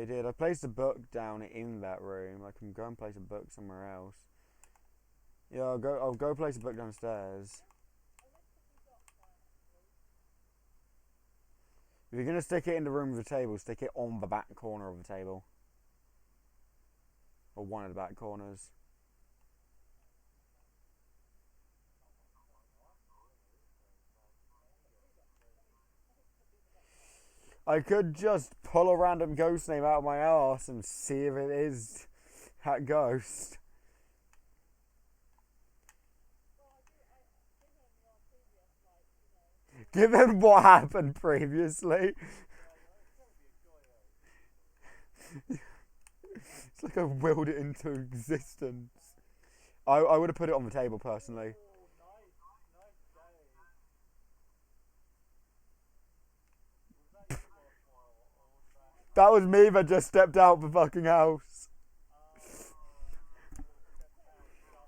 did. I placed a book down in that room. I can go and place a book somewhere else. Yeah, I'll go place a book downstairs. If you're gonna stick it in the room with the table, stick it on the back corner of the table. Or one of the back corners. I could just pull a random ghost name out of my arse and see if it is that ghost. Given what happened previously. It's like I willed it into existence. I would have put it on the table personally. That was me that just stepped out of the fucking house.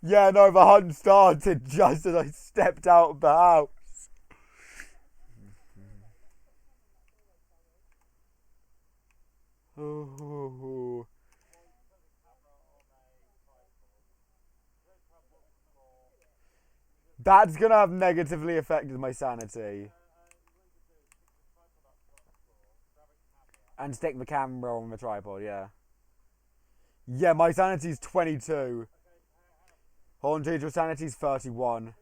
Yeah, no, the hunt started just as I stepped out of the house. Oh. That's gonna have negatively affected my sanity. And stick the camera on the tripod, yeah. Yeah, my sanity's 22. Haunted, your sanity's 31.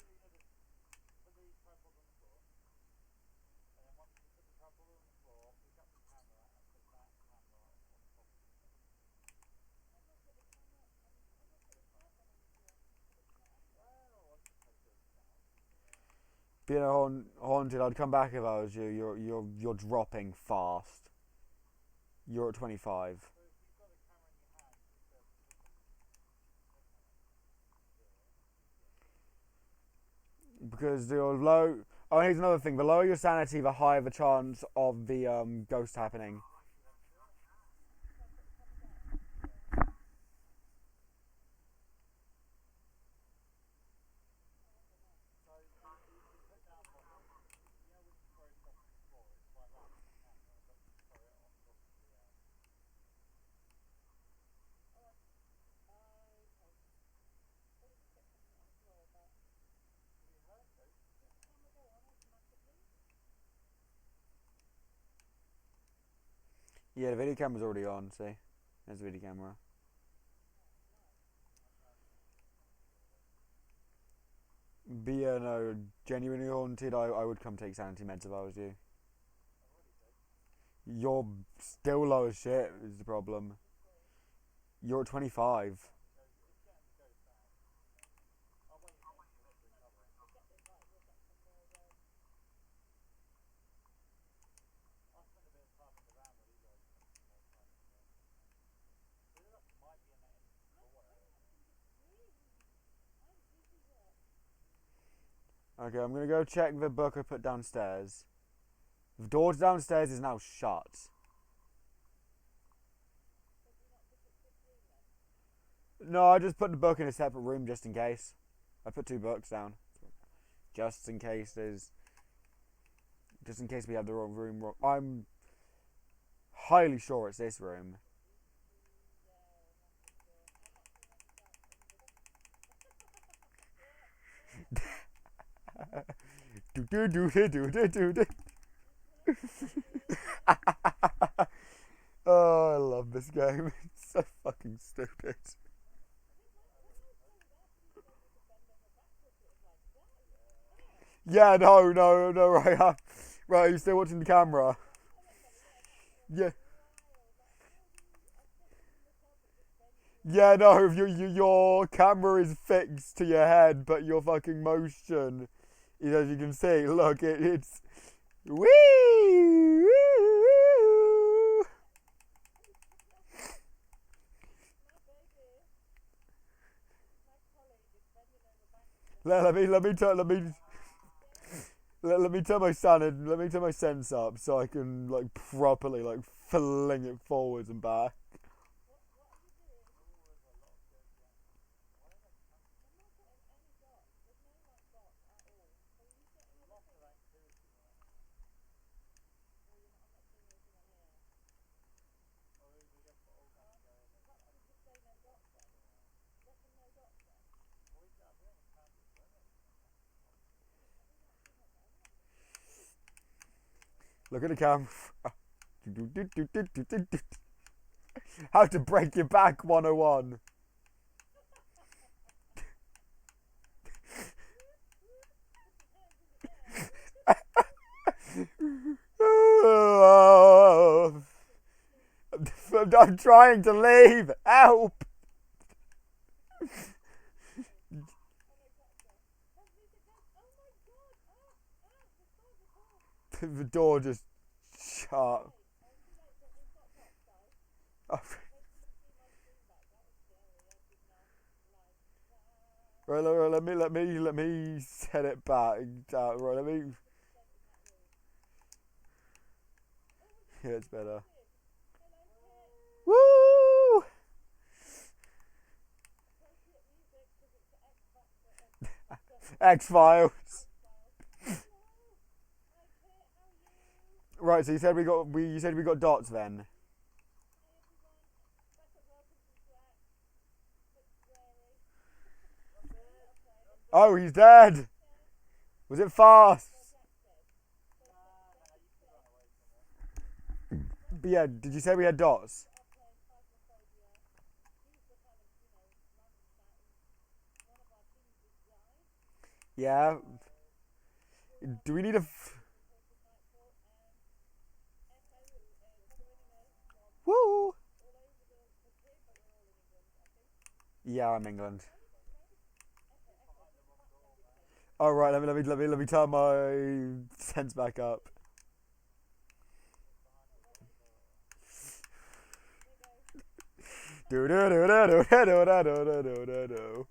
Being haunted, I'd come back if I was you. You're dropping fast. You're at 25. Because you're low. Oh, here's another thing. The lower your sanity, the higher the chance of the ghost happening. Yeah, the video camera's already on, see? There's the video camera. But yeah, no, genuinely haunted, I would come take sanity meds if I was you. You're still low as shit, is the problem. You're at 25. Okay, I'm gonna go check the book I put downstairs. The door downstairs is now shut. No, I just put the book in a separate room just in case. I put 2 books down. Just in case there's... Just in case we have the wrong room. I'm highly sure it's this room. Oh, I love this game. It's so fucking stupid. Yeah, no, right. Right, you still watching the camera? Yeah. Yeah, no, your camera is fixed to your head, but your fucking motion, as you can see, look, it's... Wee! Let me turn my sense up so I can like properly like fling it forwards and back. Look at the camera. How to break your back 101. I'm trying to leave. Help! The door just shut. Oh. Right, let me set it back. Right, let me. Yeah, it's better. Woo! X-Files. Right, so you said we got dots then. Oh, he's dead. Was it fast? But yeah, did you say we had dots? Yeah. Do we need a? Woo! Yeah, I'm England. All right, let me turn my sense back up. Do do do do do do do do do do do.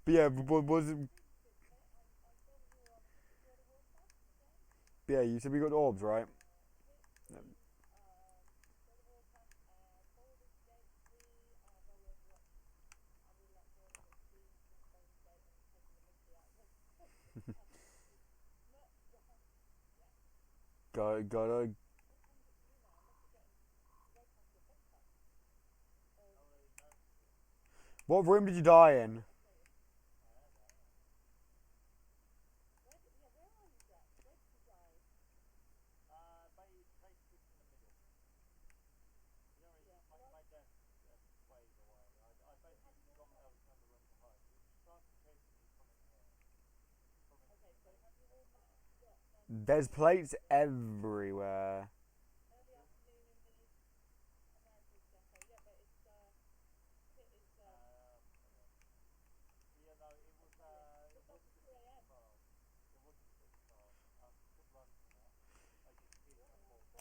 But yeah, was it? Yeah, you said we got orbs, right? Gotta. What room did you die in? There's plates everywhere.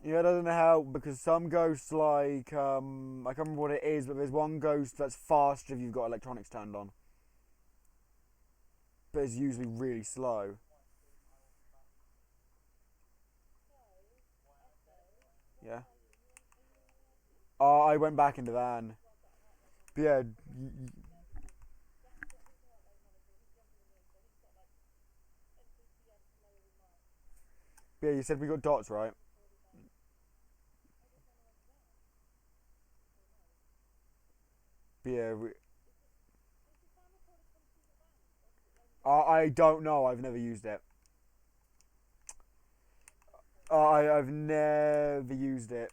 Yeah, I don't know how, because some ghosts like I can't remember what it is, but there's one ghost that's faster if you've got electronics turned on, but it's usually really slow. Yeah. Oh, I went back in the van. But yeah, yeah, you said we got dots, right? But yeah, I don't know. I've never used it. I've never used it.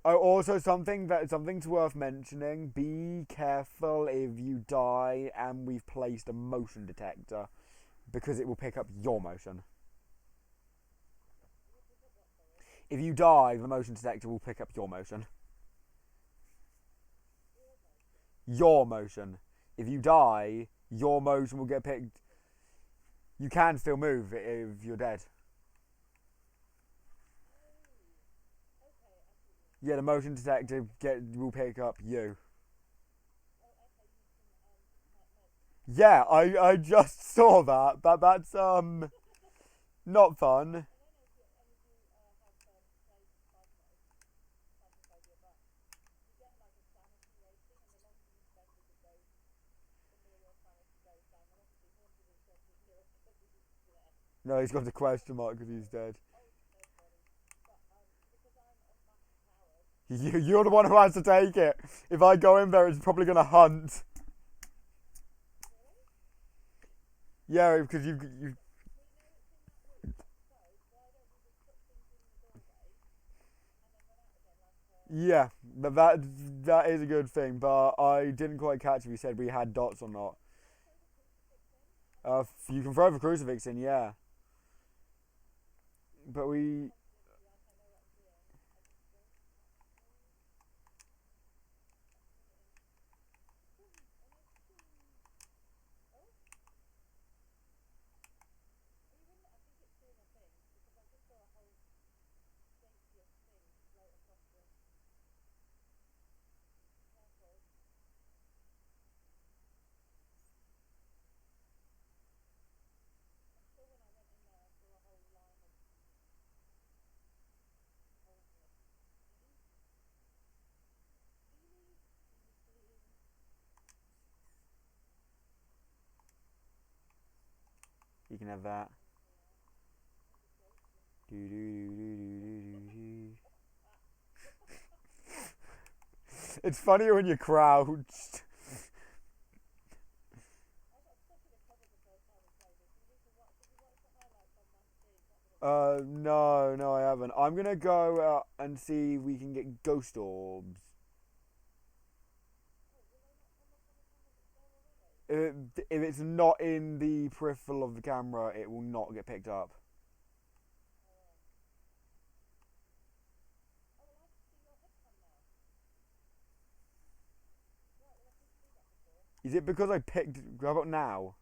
Oh, also something's worth mentioning. Be careful if you die and we've placed a motion detector, because it will pick up your motion. If you die, the motion detector will pick up your motion. Your motion. If you die, your motion will get picked. You can still move if you're dead. Yeah, the motion detector will pick up you. Yeah, I just saw that. That's not fun. No, he's got a question mark because he's dead. You're the one who has to take it. If I go in there, it's probably gonna hunt. Yeah, because you Yeah, but that is a good thing. But I didn't quite catch if you said we had dots or not. You can throw the crucifix in, yeah. But we. You can have that. It's funnier when you're crouched. No, I haven't. I'm gonna go and see if we can get ghost orbs. If it's not in the peripheral of the camera, it will not get picked up. Is it because I picked? How about now?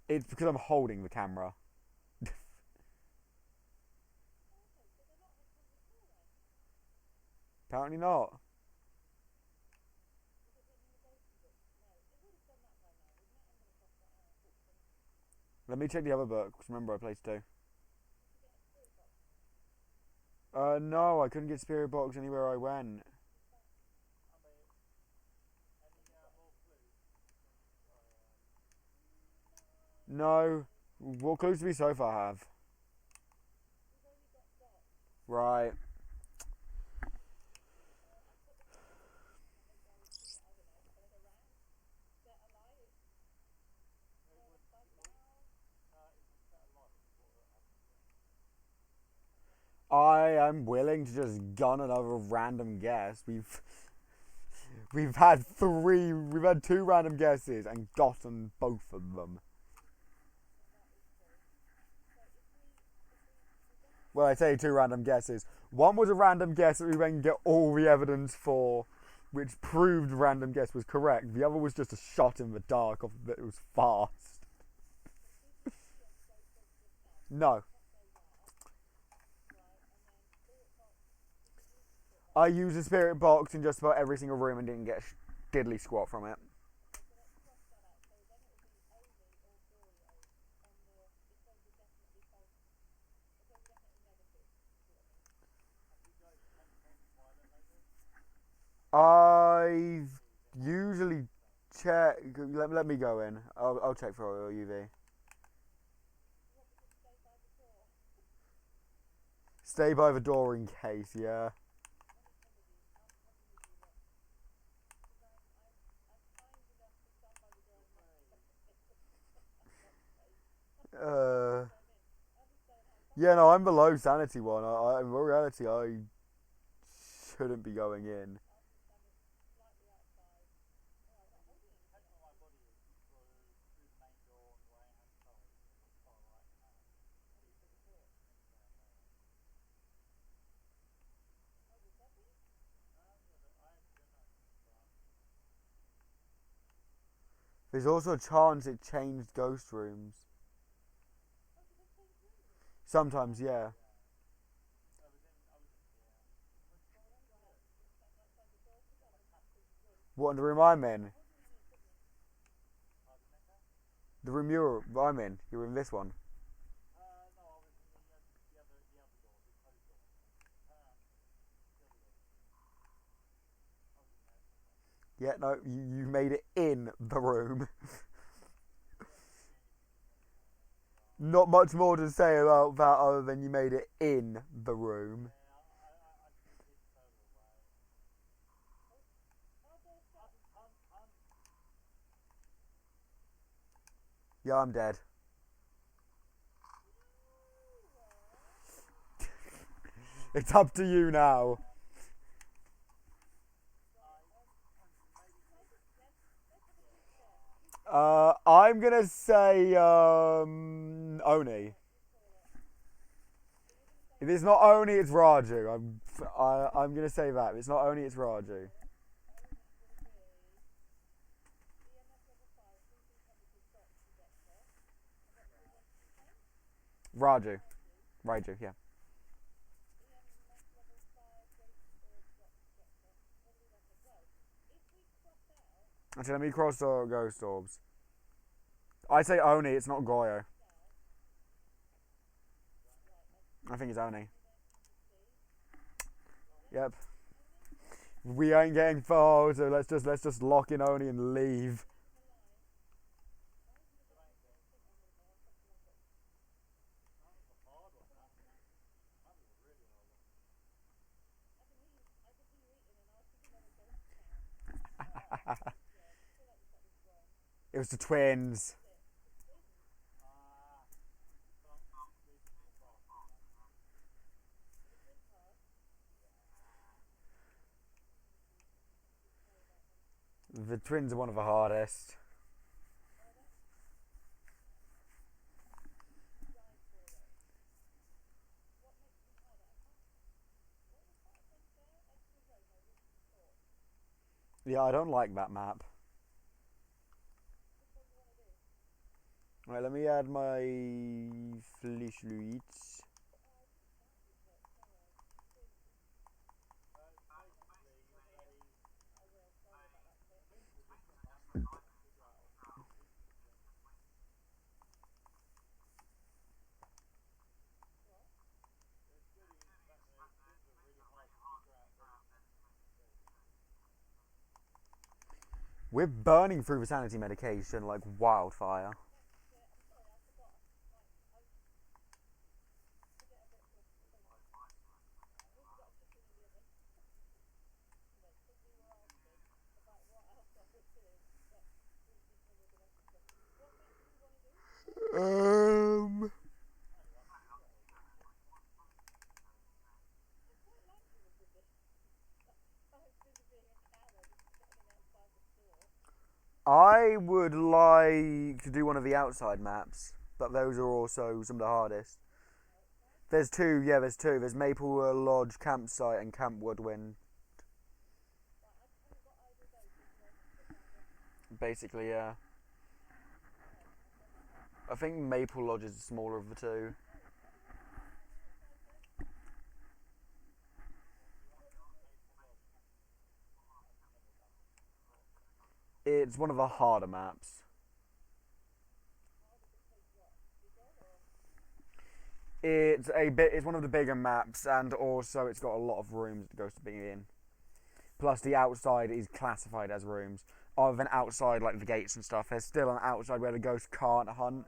It's because I'm holding the camera. Apparently not. Let me check the other book. 'Cause remember, I placed two. No, I couldn't get spirit box anywhere I went. No. What clues do we so far have? Right. I am willing to just gun another random guess. We've had two random guesses and gotten both of them. Well, I say two random guesses. One was a random guess that we then get all the evidence for, which proved random guess was correct. The other was just a shot in the dark of that it was fast. No. I used a spirit box in just about every single room and didn't get diddly squat from it. I usually check. Let me go in. I'll check for UV. Stay by the door in case, yeah. Uh, yeah, no, I'm below sanity one. In reality, I shouldn't be going in. There's also a chance it changed ghost rooms. Sometimes, yeah. What in the room I'm in? The room I'm in. You're in this one. Yeah, no, you made it in the room. Not much more to say about that other than you made it in the room. Yeah, I'm dead. It's up to you now. I'm gonna say Oni. If it's not Oni, it's Raju. I'm gonna say that. If it's not Oni, it's Raju. Raju. Raju, yeah. Actually, let me cross the ghost orbs. I say Oni, it's not Goyo. I think it's Oni. Yep. We ain't getting far, so let's just lock in Oni and leave. It was the twins. The twins are one of the hardest. Yeah, I don't like that map. Right, let me add my flashlights. We're burning through the sanity medication like wildfire. Um. I would like to do one of the outside maps, but those are also some of the hardest. There's two, yeah, there's two. There's Maple Lodge Campsite and Camp Woodwind. Basically, yeah. I think Maple Lodge is the smaller of the two. It's one of the harder maps. It's one of the bigger maps, and also it's got a lot of rooms that goes to be in. Plus, the outside is classified as rooms. Other than outside, like the gates and stuff, there's still an outside where the ghost can't hunt.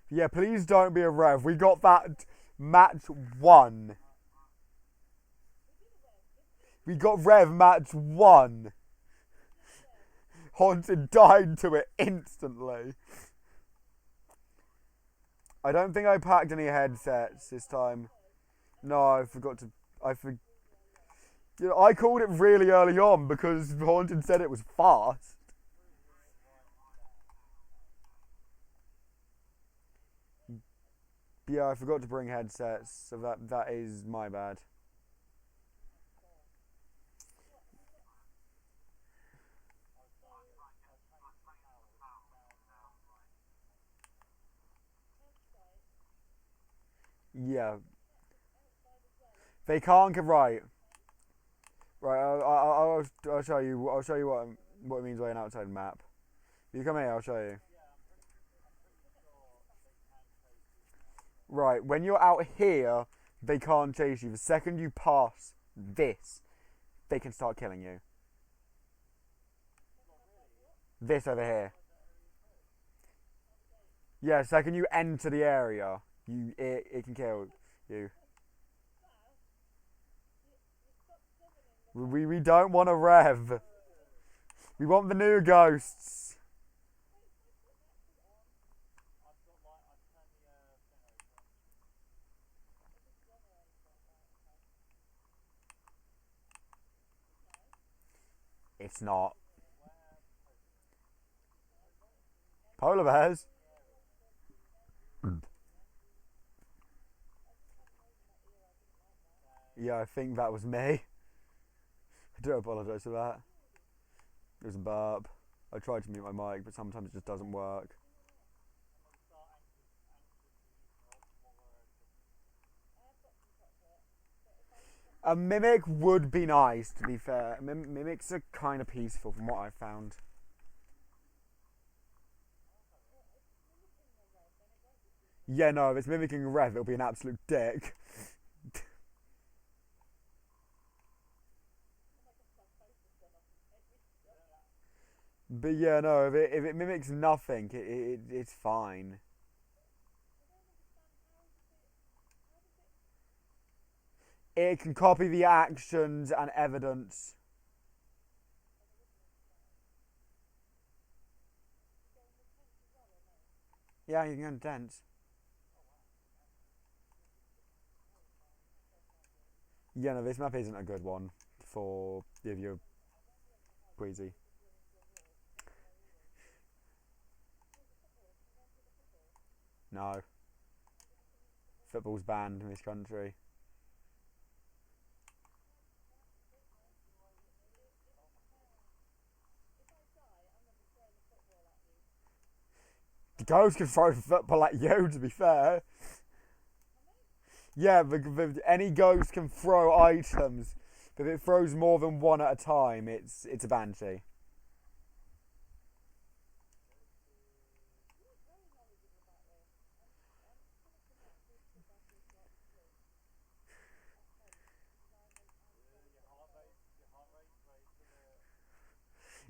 Yeah, please don't be a rev. We got that match 1. We got rev match 1. Haunted died to it instantly. I don't think I packed any headsets this time. No, I forgot to. You know, I called it really early on because Haunted said it was fast. Yeah, I forgot to bring headsets, so that is my bad. Yeah, they can't get right. Right, I'll show you. I'll show you what it means by an outside map. You come here, I'll show you. Right, when you're out here, they can't chase you. The second you pass this, they can start killing you. This over here. Yeah, second you enter the area, it can kill you. We don't want a rev. We want the new ghosts. It's not. Polar bears? Yeah, I think that was me. I do apologise for that. It was a burp. I tried to mute my mic, but sometimes it just doesn't work. A mimic would be nice, to be fair. Mimics are kind of peaceful from what I've found. Yeah, no, if it's mimicking a rev, it'll be an absolute dick. But yeah, no, if it mimics nothing, it's fine. It can copy the actions and evidence. Yeah, you can go in tents. Yeah, no, this map isn't a good one for if you're queasy. No. Football's banned in this country. The ghost can throw football at you, to be fair. Yeah, any ghost can throw items, but if it throws more than one at a time, it's a banshee.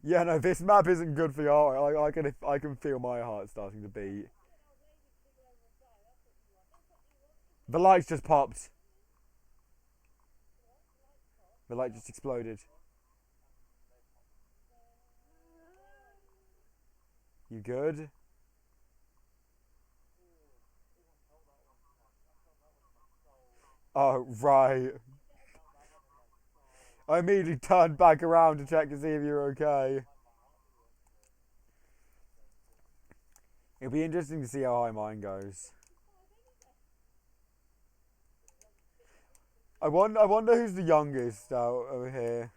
Yeah, no, this map isn't good for your heart. I can feel my heart starting to beat. The lights just popped. The light just exploded. You good? Oh, right. I immediately turned back around to check to see if you're okay. It'll be interesting to see how high mine goes. I wonder who's the youngest out over here.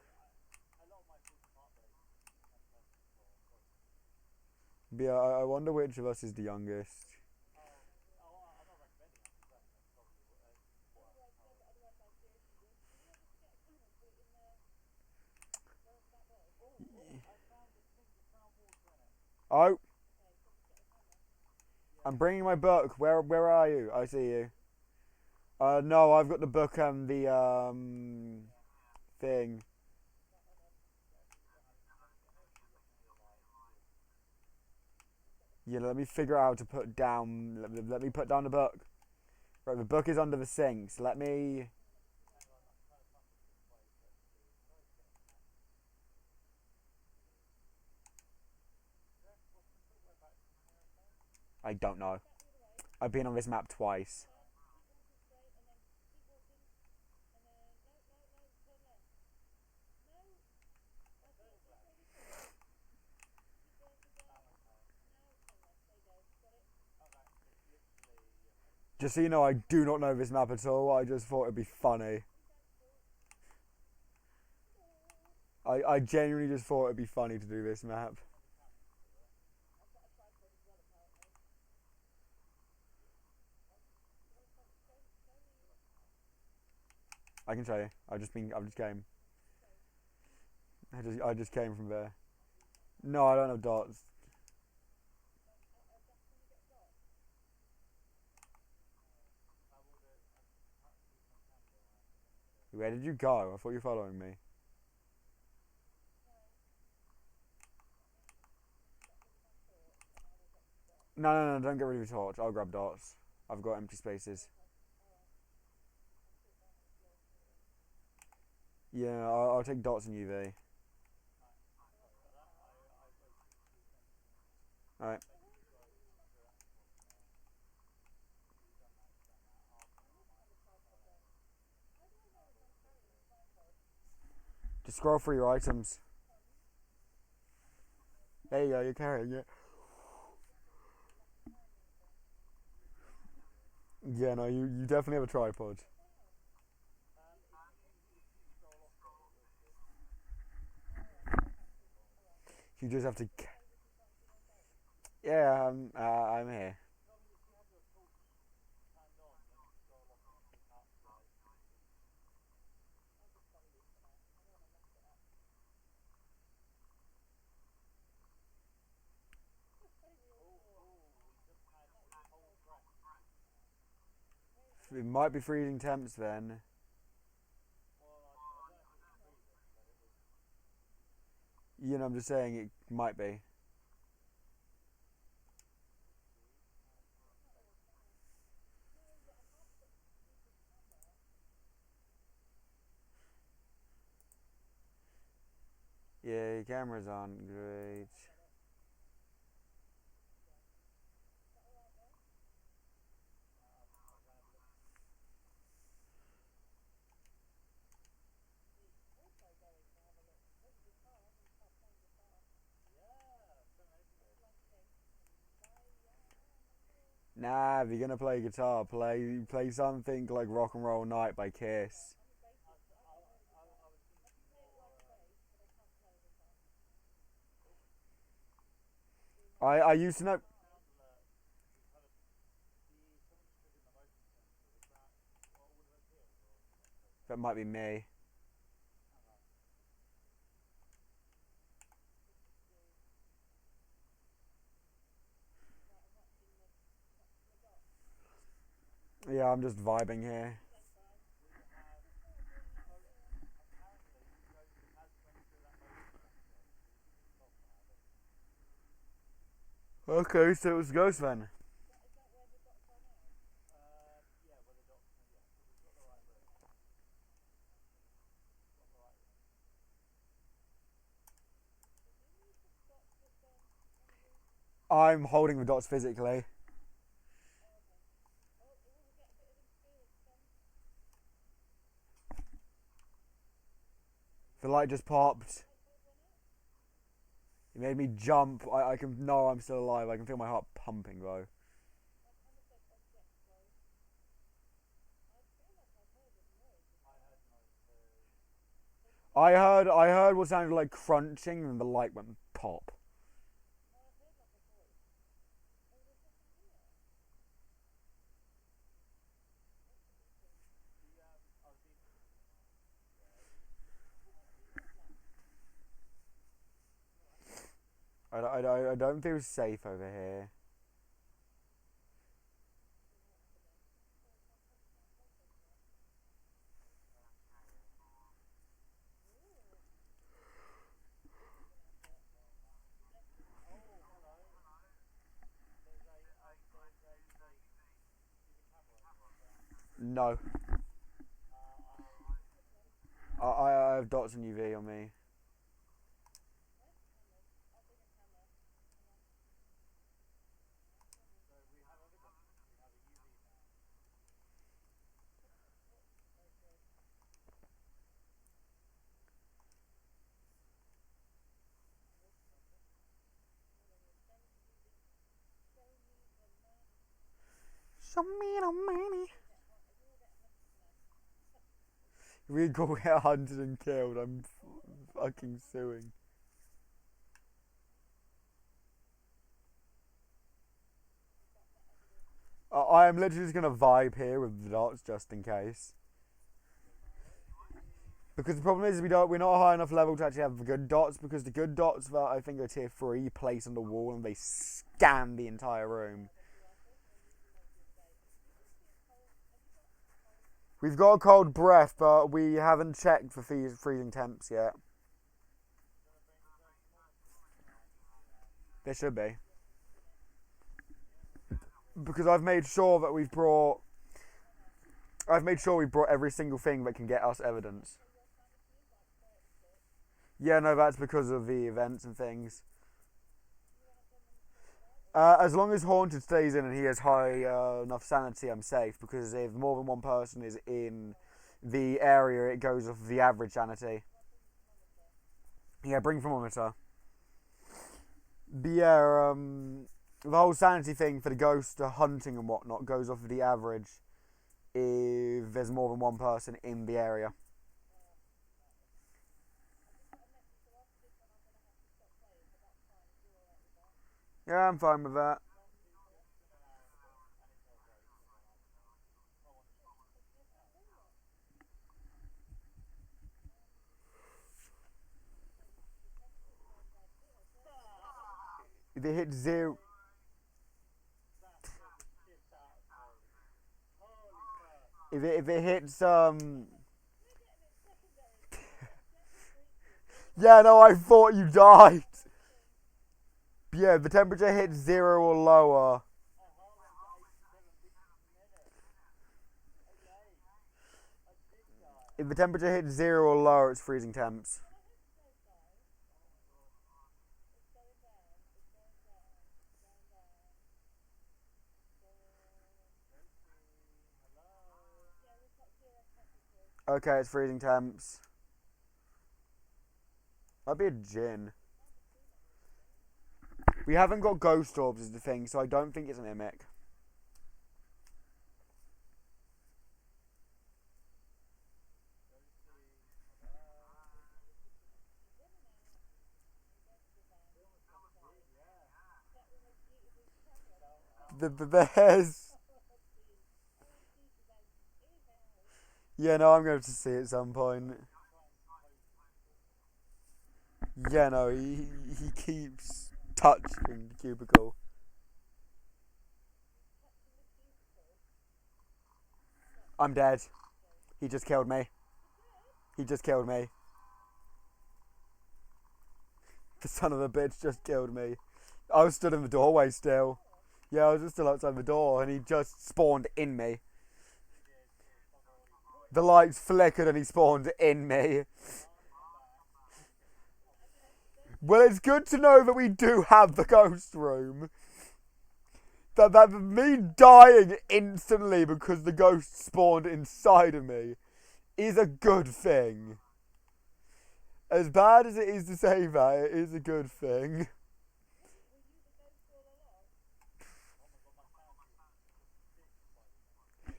But yeah, I wonder which of us is the youngest. Oh, I'm bringing my book. Where are you? I see you. No, I've got the book and the thing. Yeah, let me figure out how to put down. Let me put down the book. Right, the book is under the sink. So let me. I don't know. I've been on this map twice. Just so you know, I do not know this map at all. I just thought it'd be funny. I genuinely just thought it'd be funny to do this map. I can show you. I've just came. I just came from there. No, I don't have dots. Where did you go? I thought you were following me. No, don't get rid of your torch. I'll grab dots. I've got empty spaces. Yeah, I'll take dots and UV. Alright. Just scroll through your items. There you go, you're carrying it. Yeah, no, you definitely have a tripod. You just have to. Yeah, I'm here. It might be freezing temps then. You know, I'm just saying it might be. Yeah, your cameras aren't great. Nah, if you're gonna play guitar, play something like Rock and Roll Night by Kiss. I used to know. That might be me. Yeah, I'm just vibing here. Okay, so it was Ghost then. I'm holding the dots physically. The light just popped. It made me jump. I can know I'm still alive. I can feel my heart pumping though. I heard what sounded like crunching and the light went pop. I don't feel safe over here. No. I have dots and UV on me. Show me the money. If we go get hunted and killed, I'm fucking suing. I am literally just gonna vibe here with the dots just in case. Because the problem is we're not high enough level to actually have good dots. Because the good dots that I think are tier 3 place on the wall and they scan the entire room. We've got a cold breath, but we haven't checked for freezing temps yet. There should be. Because I've made sure we've brought every single thing that can get us evidence. Yeah, no, that's because of the events and things. As long as Haunted stays in and he has high enough sanity, I'm safe. Because if more than one person is in the area, it goes off the average sanity. Yeah, bring thermometer. But yeah, the whole sanity thing for the ghost hunting and whatnot goes off of the average if there's more than one person in the area. Yeah, I'm fine with that. If it hits zero, if it hits yeah, no, I thought you died. Yeah, the temperature hits 0 or lower. If the temperature hits 0 or lower, it's freezing temps. Okay, it's freezing temps. Might be a djinn. We haven't got ghost orbs as the thing, so I don't think it's a mimic. There's... Yeah, no, I'm going to see it at some point. Yeah, no, he keeps touching the cubicle. I'm dead. He just killed me. He just killed me. The son of a bitch just killed me. I was stood in the doorway still. Yeah, I was just still outside the door and he just spawned in me. The lights flickered and he spawned in me. Well, it's good to know that we do have the ghost room. That me dying instantly because the ghost spawned inside of me is a good thing. As bad as it is to say that, it is a good thing.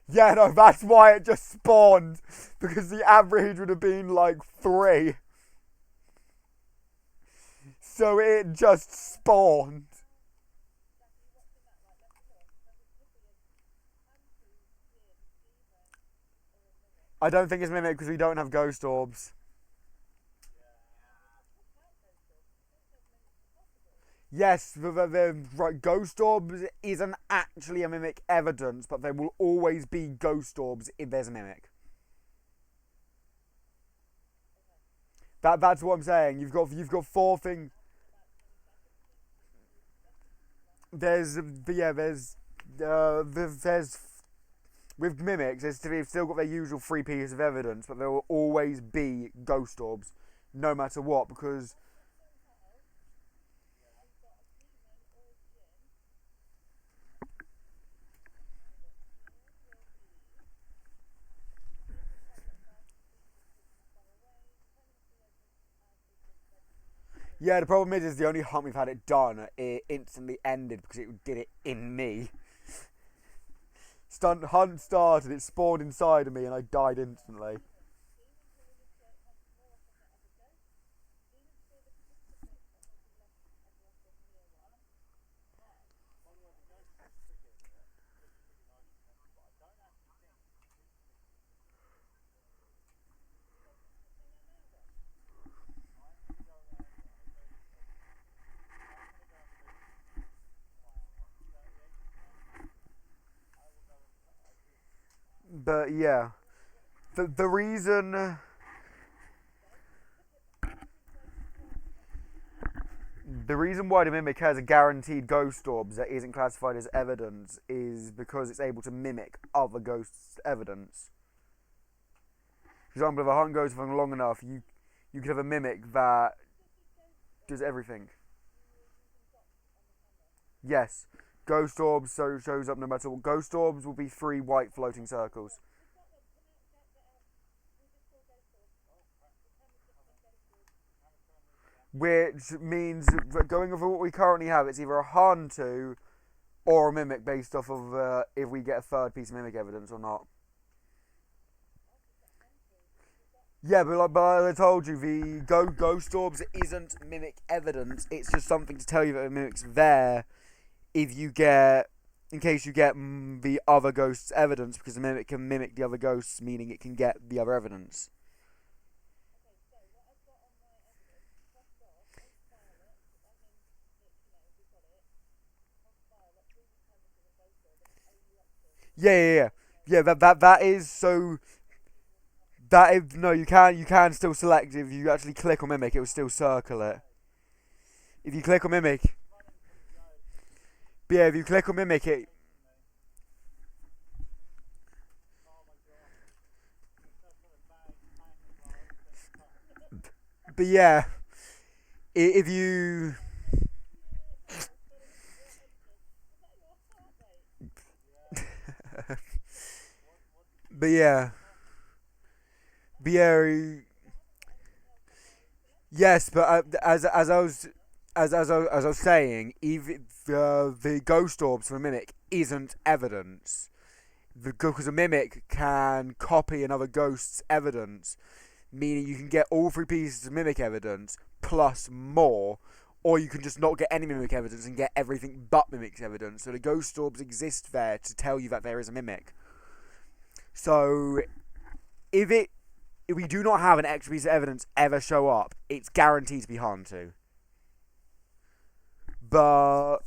Yeah, no, that's why it just spawned. Because the average would have been like 3. So it just spawned. I don't think it's mimic because we don't have ghost orbs. Yes, right, ghost orbs isn't actually a mimic evidence, but there will always be ghost orbs if there's a mimic. That's what I'm saying. You've got 4 things. There's with mimics. They've still got their usual 3 pieces of evidence, but there will always be ghost orbs, no matter what, because. Yeah, the problem is the only hunt we've had it done, it instantly ended because it did it in me. Hunt started, it spawned inside of me, and I died instantly. But yeah, the reason. The reason why the Mimic has a guaranteed ghost orbs that isn't classified as evidence is because it's able to mimic other ghosts' evidence. For example, if a hunt goes for long enough, you could have a Mimic that does everything. Yes, ghost orbs shows up no matter what. Ghost orbs will be 3 white floating circles. which means going over what we currently have, it's either a Hantu or a Mimic based off of if we get a third piece of Mimic evidence or not. Yeah, but I told you, the ghost orbs isn't Mimic evidence, it's just something to tell you that the Mimic's there if you get, in case you get the other ghost's evidence, because the Mimic can mimic the other ghosts, meaning it can get the other evidence. Yeah. That is so. That is no, you can still select if you actually click on mimic, it will still circle it. If you click on mimic, but yeah, if you click on mimic, it. But yeah, if you. But yeah. But yeah. Yes, but as I was as I was saying, even the ghost orbs from a mimic isn't evidence. Because a mimic can copy another ghost's evidence, meaning you can get all three pieces of mimic evidence plus more, or you can just not get any mimic evidence and get everything but mimic's evidence. So the ghost orbs exist there to tell you that there is a mimic. So if we do not have an extra piece of evidence ever show up, it's guaranteed to be Hantu. But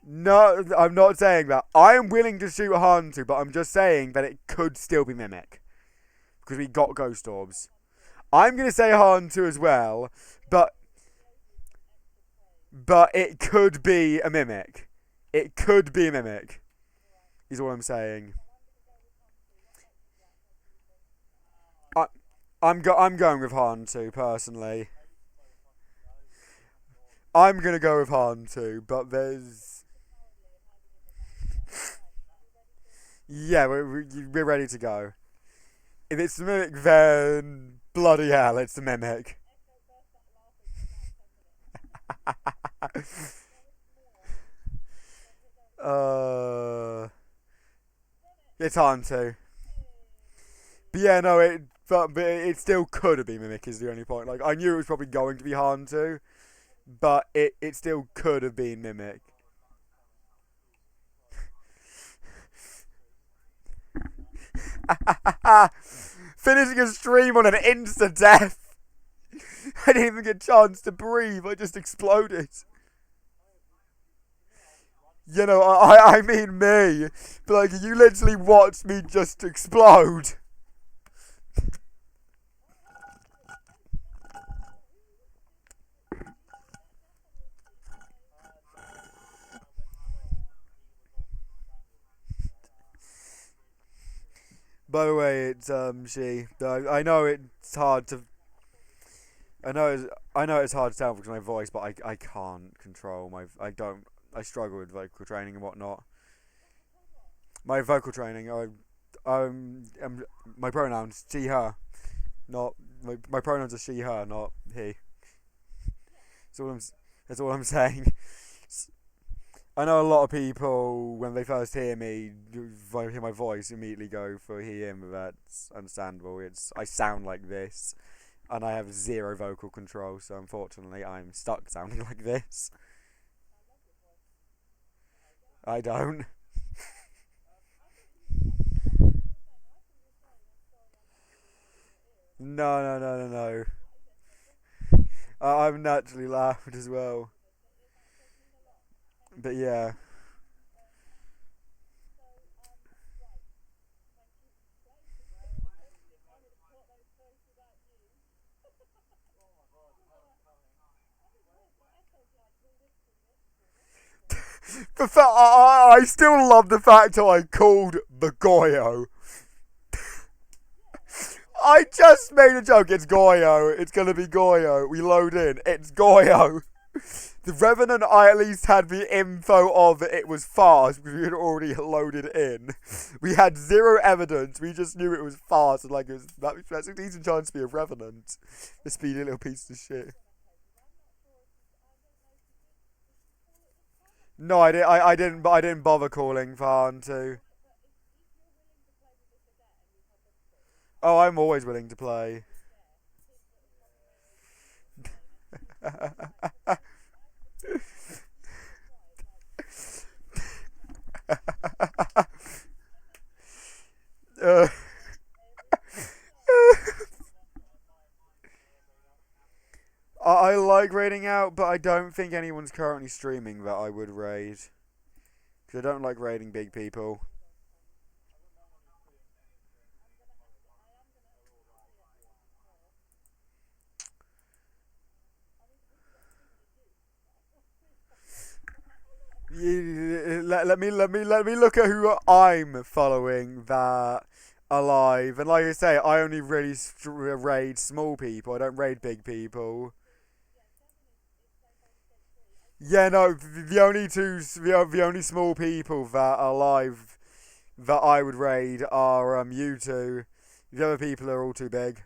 no, I'm not saying that. I am willing to shoot Hantu, but I'm just saying that it could still be Mimic. Because we got Ghost Orbs. I'm going to say Hantu as well, but it could be a Mimic. It could be a Mimic, is all I'm saying. I'm going with Hantu, personally. I'm going to go with Hantu, but there's... Yeah, we're ready to go. If it's the Mimic, then bloody hell, it's the Mimic. It's Hantu. But yeah, no, but it still could have been Mimic is the only point. Like, I knew it was probably going to be Hantu, but it still could have been Mimic. Finishing a stream on an insta-death. I didn't even get a chance to breathe. I just exploded. You know, I mean me. But like, you literally watched me just explode. By the way, it's she. I know it's hard to. I know it's hard to tell because of my voice, but I can't control my. I struggle with vocal training and whatnot. My vocal training. My pronouns she her, not my pronouns are she her, not he. That's all I'm saying. I know a lot of people, when they first hear me, hear my voice, immediately go for he, him, but that's understandable. I sound like this, and I have zero vocal control, so unfortunately I'm stuck sounding like this. I don't. No. I'm naturally loud as well. But yeah. I still love the fact that I called the Goyo. I just made a joke. It's Goyo. It's gonna be Goyo. We load in. It's Goyo. The Revenant, I at least had the info of it was fast because we had already loaded it in. We had zero evidence. We just knew it was fast and like it was that's a decent chance to be a Revenant. The speedy little piece of shit. No, I didn't bother calling Farn to. Oh, I'm always willing to play. uh, I like raiding out, but I don't think anyone's currently streaming that I would raid. Because I don't like raiding big people. Let me look at who I'm following that alive. And like I say, I only really raid small people. I don't raid big people. Yeah, no, the only small people that are alive that I would raid are you two. The other people are all too big.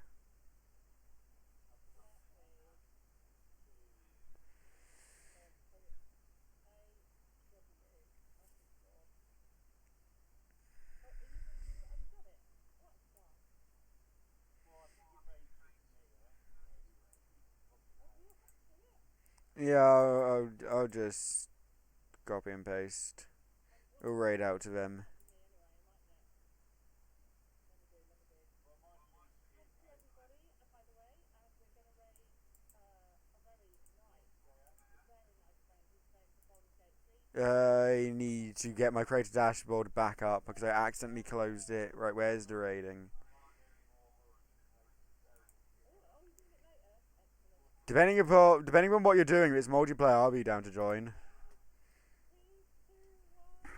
Yeah, I'll just copy and paste. We'll raid out to them. I need to get my creator dashboard back up because I accidentally closed it. Right, where's the raiding? Depending on what you're doing, if it's multiplayer, I'll be down to join.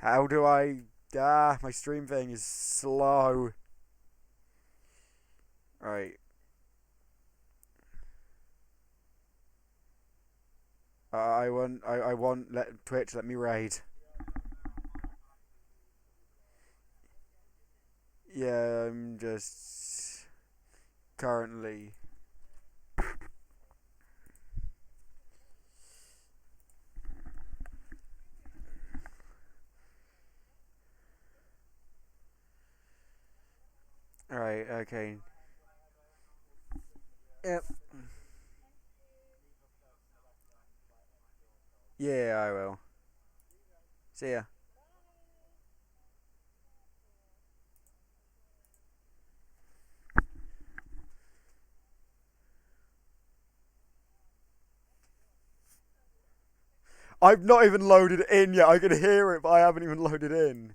How do I? My stream thing is slow. Right. I want let Twitch let me raid. Yeah, I'm just currently. Alright, okay. Yep. Yeah, I will. See ya. I've not even loaded it in yet. I can hear it, but I haven't even loaded in.